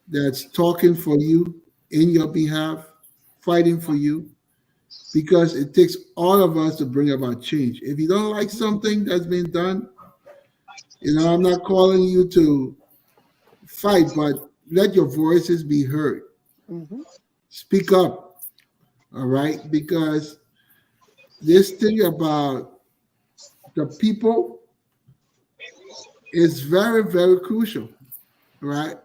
C: that's talking for you, in your behalf, fighting for you, because it takes all of us to bring about change. If you don't like something that's been done, I'm not calling you to fight, but let your voices be heard.
A: Mm-hmm.
C: Speak up, all right? Because this thing about the people is very, very crucial, right?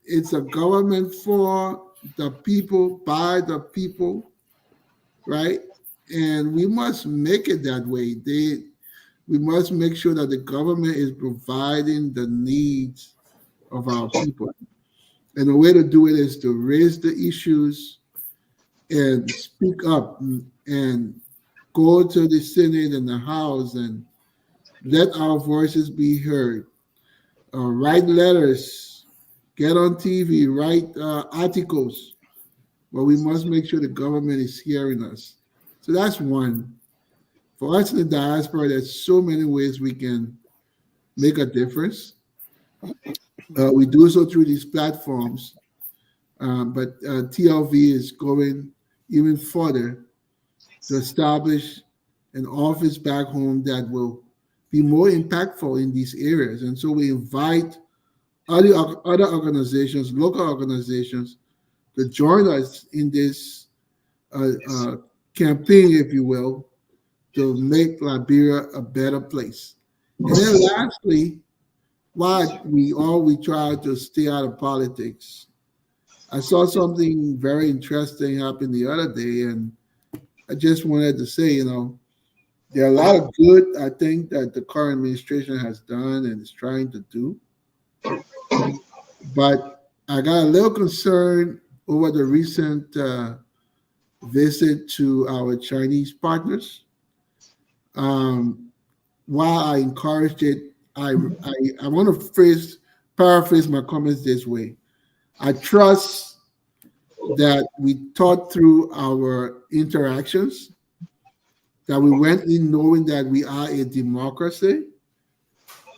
C: It's a government for the people, by the people, right? And we must make it that way. We must make sure that the government is providing the needs of our people. And the way to do it is to raise the issues and speak up and go to the Senate and the House and let our voices be heard. Write letters, get on TV, write articles, but we must make sure the government is hearing us. So that's one. For us in the diaspora, there's so many ways we can make a difference. We do so through these platforms, but TLV is going even further to establish an office back home that will be more impactful in these areas. And so we invite other organizations, local organizations, to join us in this campaign, if you will, to make Liberia a better place. And then lastly, why we try to stay out of politics. I saw something very interesting happen the other day, and I just wanted to say, there are a lot of good, I think, that the current administration has done and is trying to do. But I got a little concerned over the recent visit to our Chinese partners. While I encouraged it, I want to paraphrase my comments this way. I trust that we thought through our interactions, that we went in knowing that we are a democracy,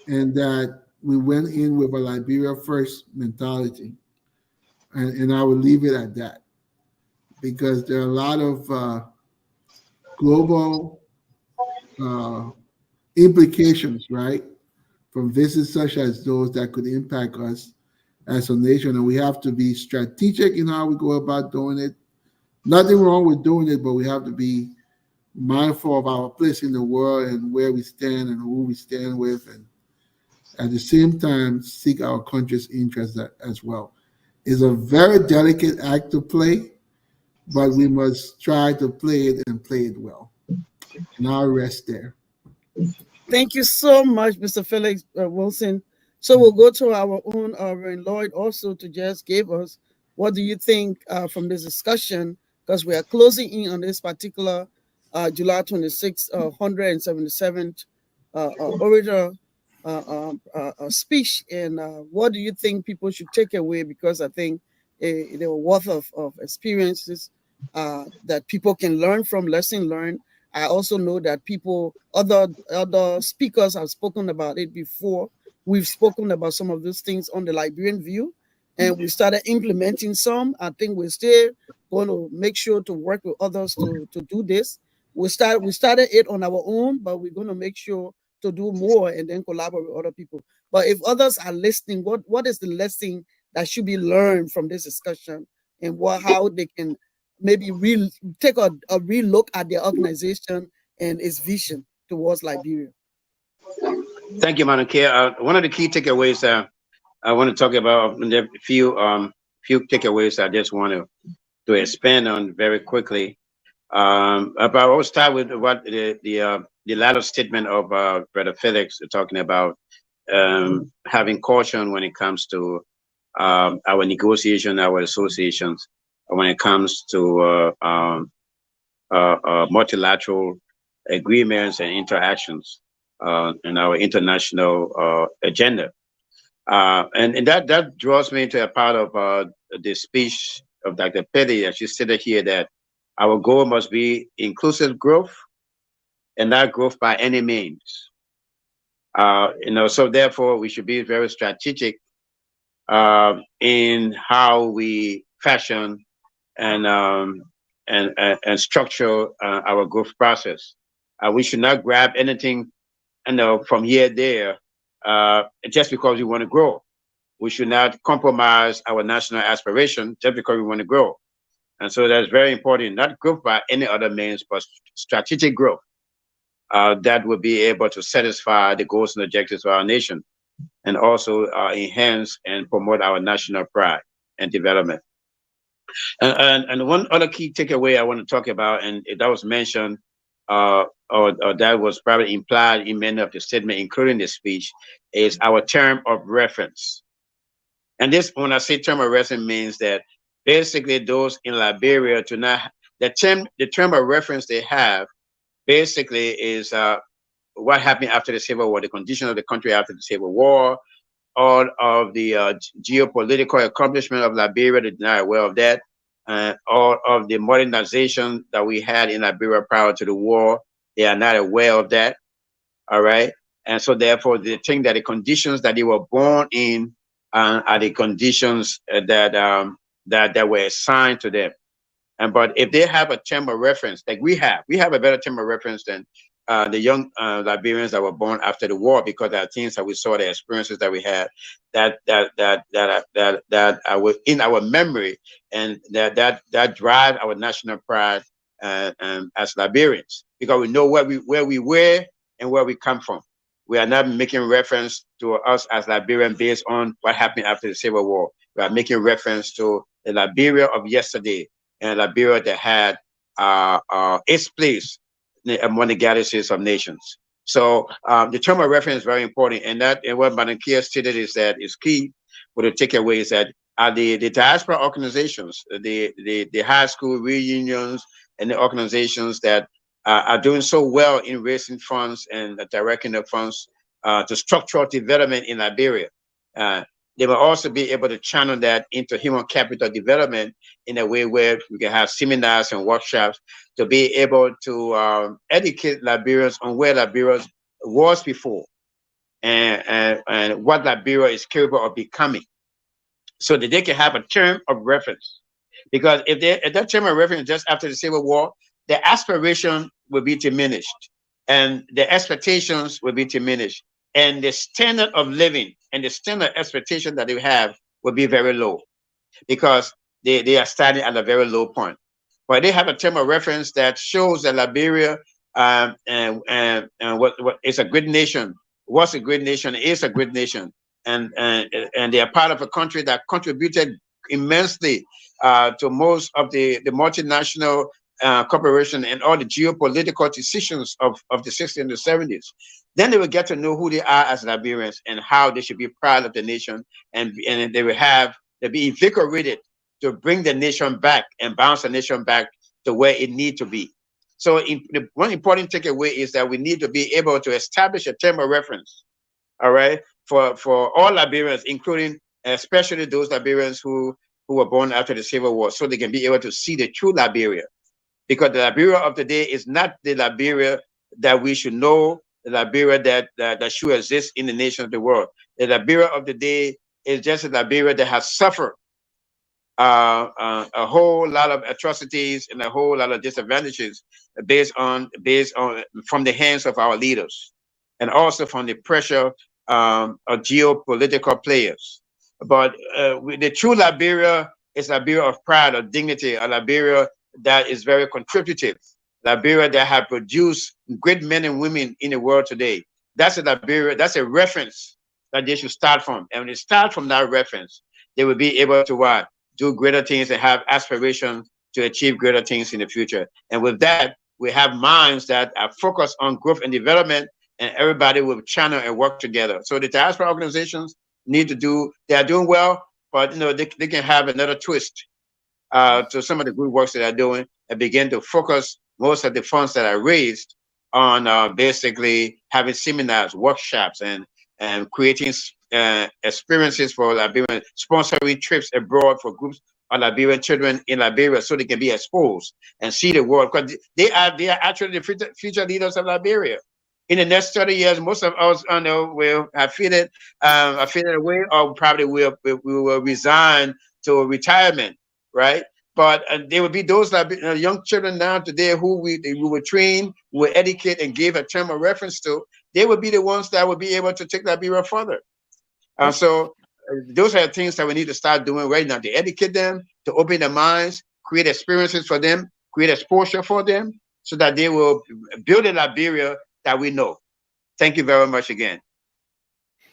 C: and that we went in with a Liberia first mentality. And I will leave it at that, because there are a lot of global implications, right, from visits such as those that could impact us as a nation. And we have to be strategic in how we go about doing it. Nothing wrong with doing it, but we have to be mindful of our place in the world and where we stand and who we stand with, and at the same time seek our country's interests as well. It's a very delicate act to play, but we must try to play it and play it well. And I'll rest there.
A: Thank you so much, Mr. Felix Wilson. So we'll go to our own Reverend Lloyd also to just give us what do you think from this discussion, because we are closing in on this particular July 26th, 177th Orator speech, and what do you think people should take away? Because I think they were worth of experiences that people can learn from, lesson learned. I also know that other speakers have spoken about it before. We've spoken about some of those things on the Liberian View, and we started implementing some. I think we're still going to make sure to work with others to do this. We started it on our own, but we're going to make sure to do more and then collaborate with other people. But if others are listening, what is the lesson that should be learned from this discussion, and how they can maybe take a real look at their organization and its vision towards Liberia?
B: Thank you, Madam Chair. One of the key takeaways I want to talk about, and there are few takeaways I just want to expand on very quickly. But I will start with what the latter statement of Brother Felix talking about having caution when it comes to our negotiation, our associations, when it comes to multilateral agreements and interactions in our international agenda. And that draws me to a part of the speech of Dr. Pailey, as she stated here, that our goal must be inclusive growth and not growth by any means. So therefore we should be very strategic in how we fashion and structure our growth process. We should not grab anything, from here there, just because we want to grow. We should not compromise our national aspiration just because we want to grow. And so that's very important, not growth by any other means, but strategic growth that will be able to satisfy the goals and objectives of our nation, and also enhance and promote our national pride and development. And one other key takeaway I want to talk about, and that was mentioned, or that was probably implied in many of the statements, including the speech, is our term of reference. And this, when I say term of reference, means that basically those in Liberia do not, the term of reference they have basically is what happened after the Civil War, the condition of the country after the Civil War, all of the geopolitical accomplishment of Liberia, they're not aware of that. All of the modernization that we had in Liberia prior to the war, they are not aware of that. All right. And so therefore they think that the conditions that they were born in are the conditions that were assigned to them. But if they have a term of reference, like we have a better term of reference than the young Liberians that were born after the war, because there are things that we saw, the experiences that we had, that are within our memory, and that drive our national pride as Liberians, because we know where we were and where we come from. We are not making reference to us as Liberian based on what happened after the Civil War. We are making reference to the Liberia of yesterday, and Liberia that had its place among the galaxies of nations. So the term of reference is very important, and what Madam Kia stated is that is key. What the takeaway is that the diaspora organizations, the high school reunions, and the organizations that are doing so well in raising funds and directing the funds to structural development in Liberia. They will also be able to channel that into human capital development in a way where we can have seminars and workshops to be able to educate Liberians on where Liberia was before and what Liberia is capable of becoming, so that they can have a term of reference. Because if that term of reference just after the Civil War, the aspiration will be diminished and the expectations will be diminished, and the standard of living and the standard expectation that they have will be very low, because they are starting at a very low point. But they have a term of reference that shows that Liberia and what is a great nation, was a great nation, is a great nation, and they are part of a country that contributed immensely to most of the multinational corporation and all the geopolitical decisions of the 60s and the 70s. Then they will get to know who they are as Liberians and how they should be proud of the nation, and they'll be invigorated to bring the nation back and bounce the nation back to where it needs to be. So one important takeaway is that we need to be able to establish a term of reference, all right, for all Liberians, including especially those Liberians who were born after the Civil War, so they can be able to see the true Liberia. Because the Liberia of today is not the Liberia that we should know, the Liberia that should exist in the nation of the world. The Liberia of the day is just a Liberia that has suffered a whole lot of atrocities and a whole lot of disadvantages based on from the hands of our leaders, and also from the pressure of geopolitical players. But the true Liberia is Liberia of pride, of dignity, a Liberia that is very contributive, Liberia that have produced great men and women in the world today. That's a Liberia, that's a reference that they should start from. And when they start from that reference, they will be able to do greater things and have aspirations to achieve greater things in the future. And with that, we have minds that are focused on growth and development, and everybody will channel and work together. So the diaspora organizations they are doing well, but they can have another twist to some of the good works that they're doing, and begin to focus most of the funds that are raised on basically having seminars, workshops, and creating experiences for Liberian, sponsoring trips abroad for groups of Liberian children in Liberia, so they can be exposed and see the world, because they are actually the future leaders of Liberia. In the next 30 years, most of us will have faded away, or probably we will resign to retirement, right? But there will be those young children now today who we will train, we will educate, and give a term of reference to. They will be the ones that will be able to take Liberia further. So those are the things that we need to start doing right now, to educate them, to open their minds, create experiences for them, create exposure for them, so that they will build a Liberia that we know. Thank you very much again.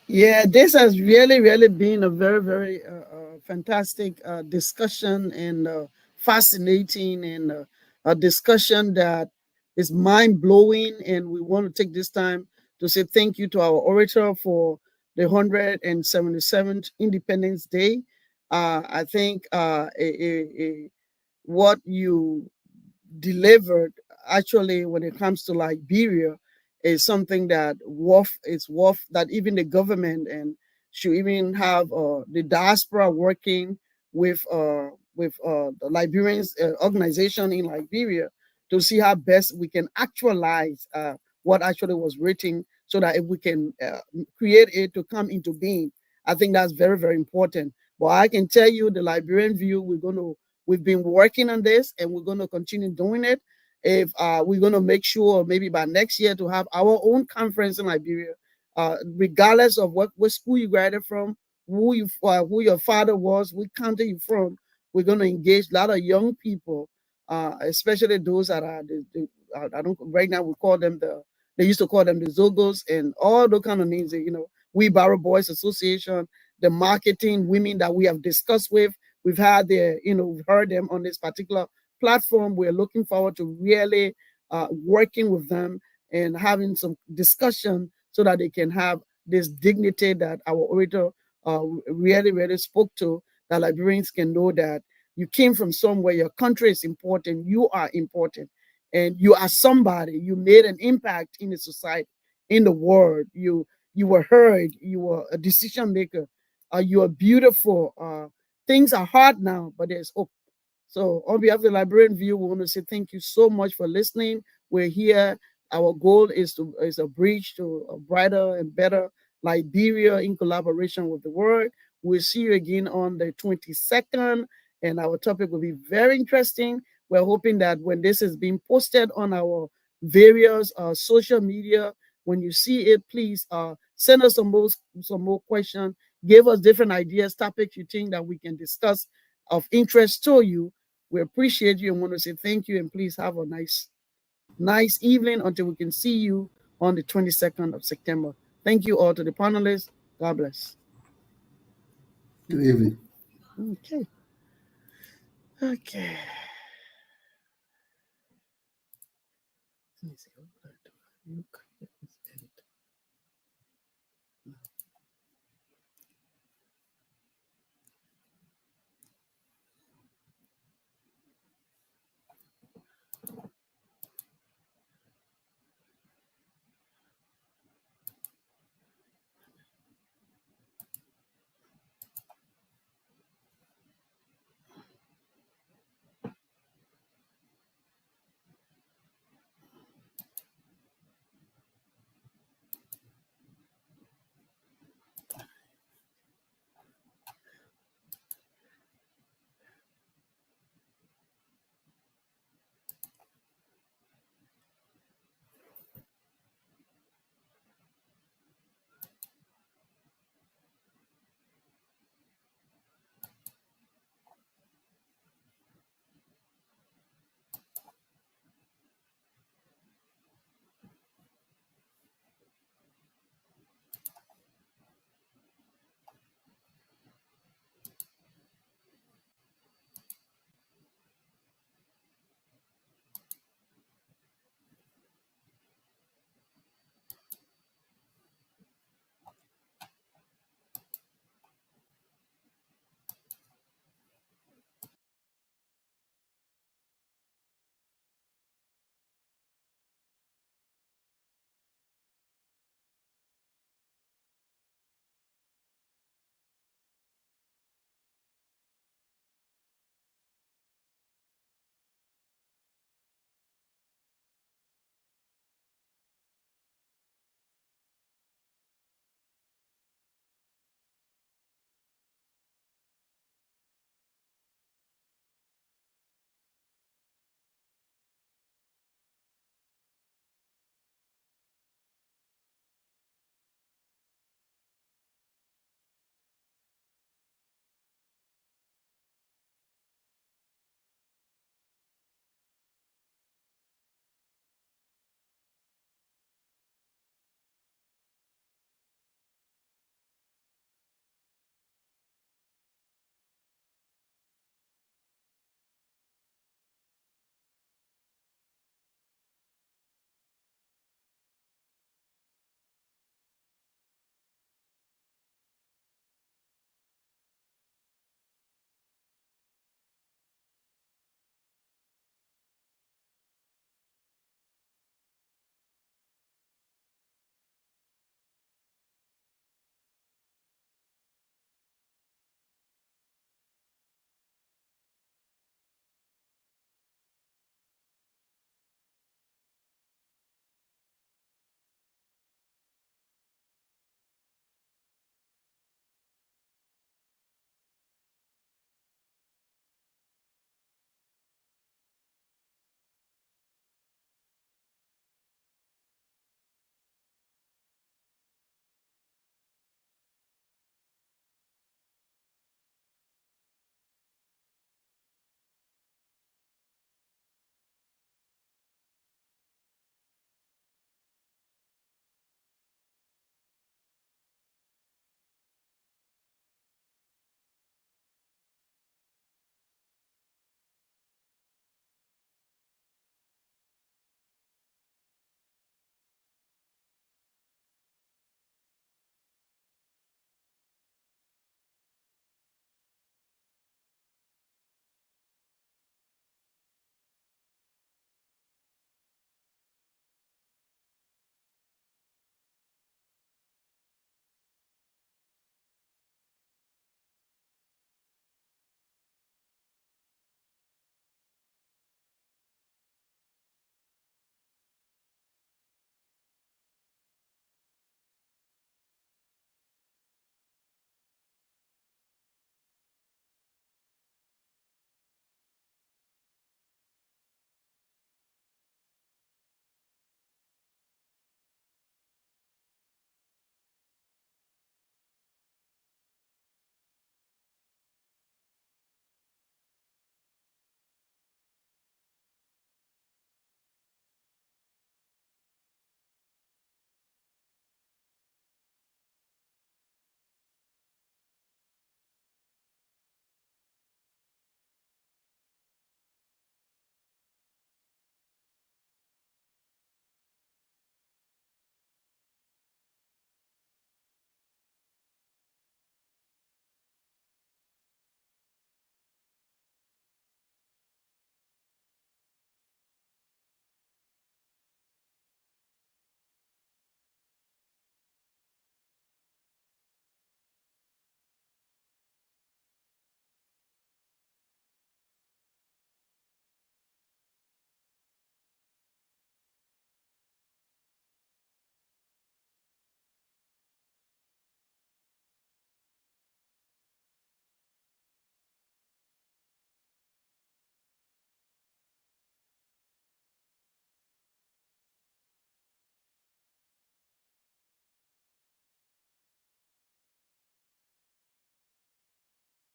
A: Yeah, this has really been a very, very fantastic discussion, and fascinating, and a discussion that is mind blowing. And we want to take this time to say thank you to our orator for the 177th Independence Day. I think what you delivered, actually, when it comes to Liberia, is something that worth that even the government and should even have the diaspora working with the Liberians organization in Liberia to see how best we can actualize what actually was written, so that if we can create it to come into being. I think that's very, very important. But I can tell you, the Liberian view, we've been working on this, and we're going to continue doing it. if we're going to make sure maybe by next year to have our own conference in Liberia, regardless of what school you graduated from, who your father was, what country you from. We're going to engage a lot of young people, especially those that are I don't right now we call them they used to call them the Zogos and all those kind of names. We Barrow Boys Association, the marketing women that we have discussed with. We've had we've heard them on this particular platform. We're looking forward to really working with them and having some discussion so that they can have this dignity that our orator really, really spoke to, that Liberians can know that you came from somewhere, your country is important, you are important, and you are somebody. You made an impact in the society, in the world. You were heard, you were a decision maker, you are beautiful. Things are hard now, but there's hope. So on behalf of the Liberian View, we want to say thank you so much for listening. We're here. Our goal is a bridge to a brighter and better Liberia in collaboration with the world. We'll see you again on the 22nd, and our topic will be very interesting. We're hoping that when this is being posted on our various social media, when you see it, please send us some more questions. Give us different ideas, topics you think that we can discuss of interest to you. We appreciate you and want to say thank you, and please have a nice evening until we can see you on the 22nd of September. Thank you all to the panelists. God bless.
C: Good evening.
A: Okay. Okay. Let me see.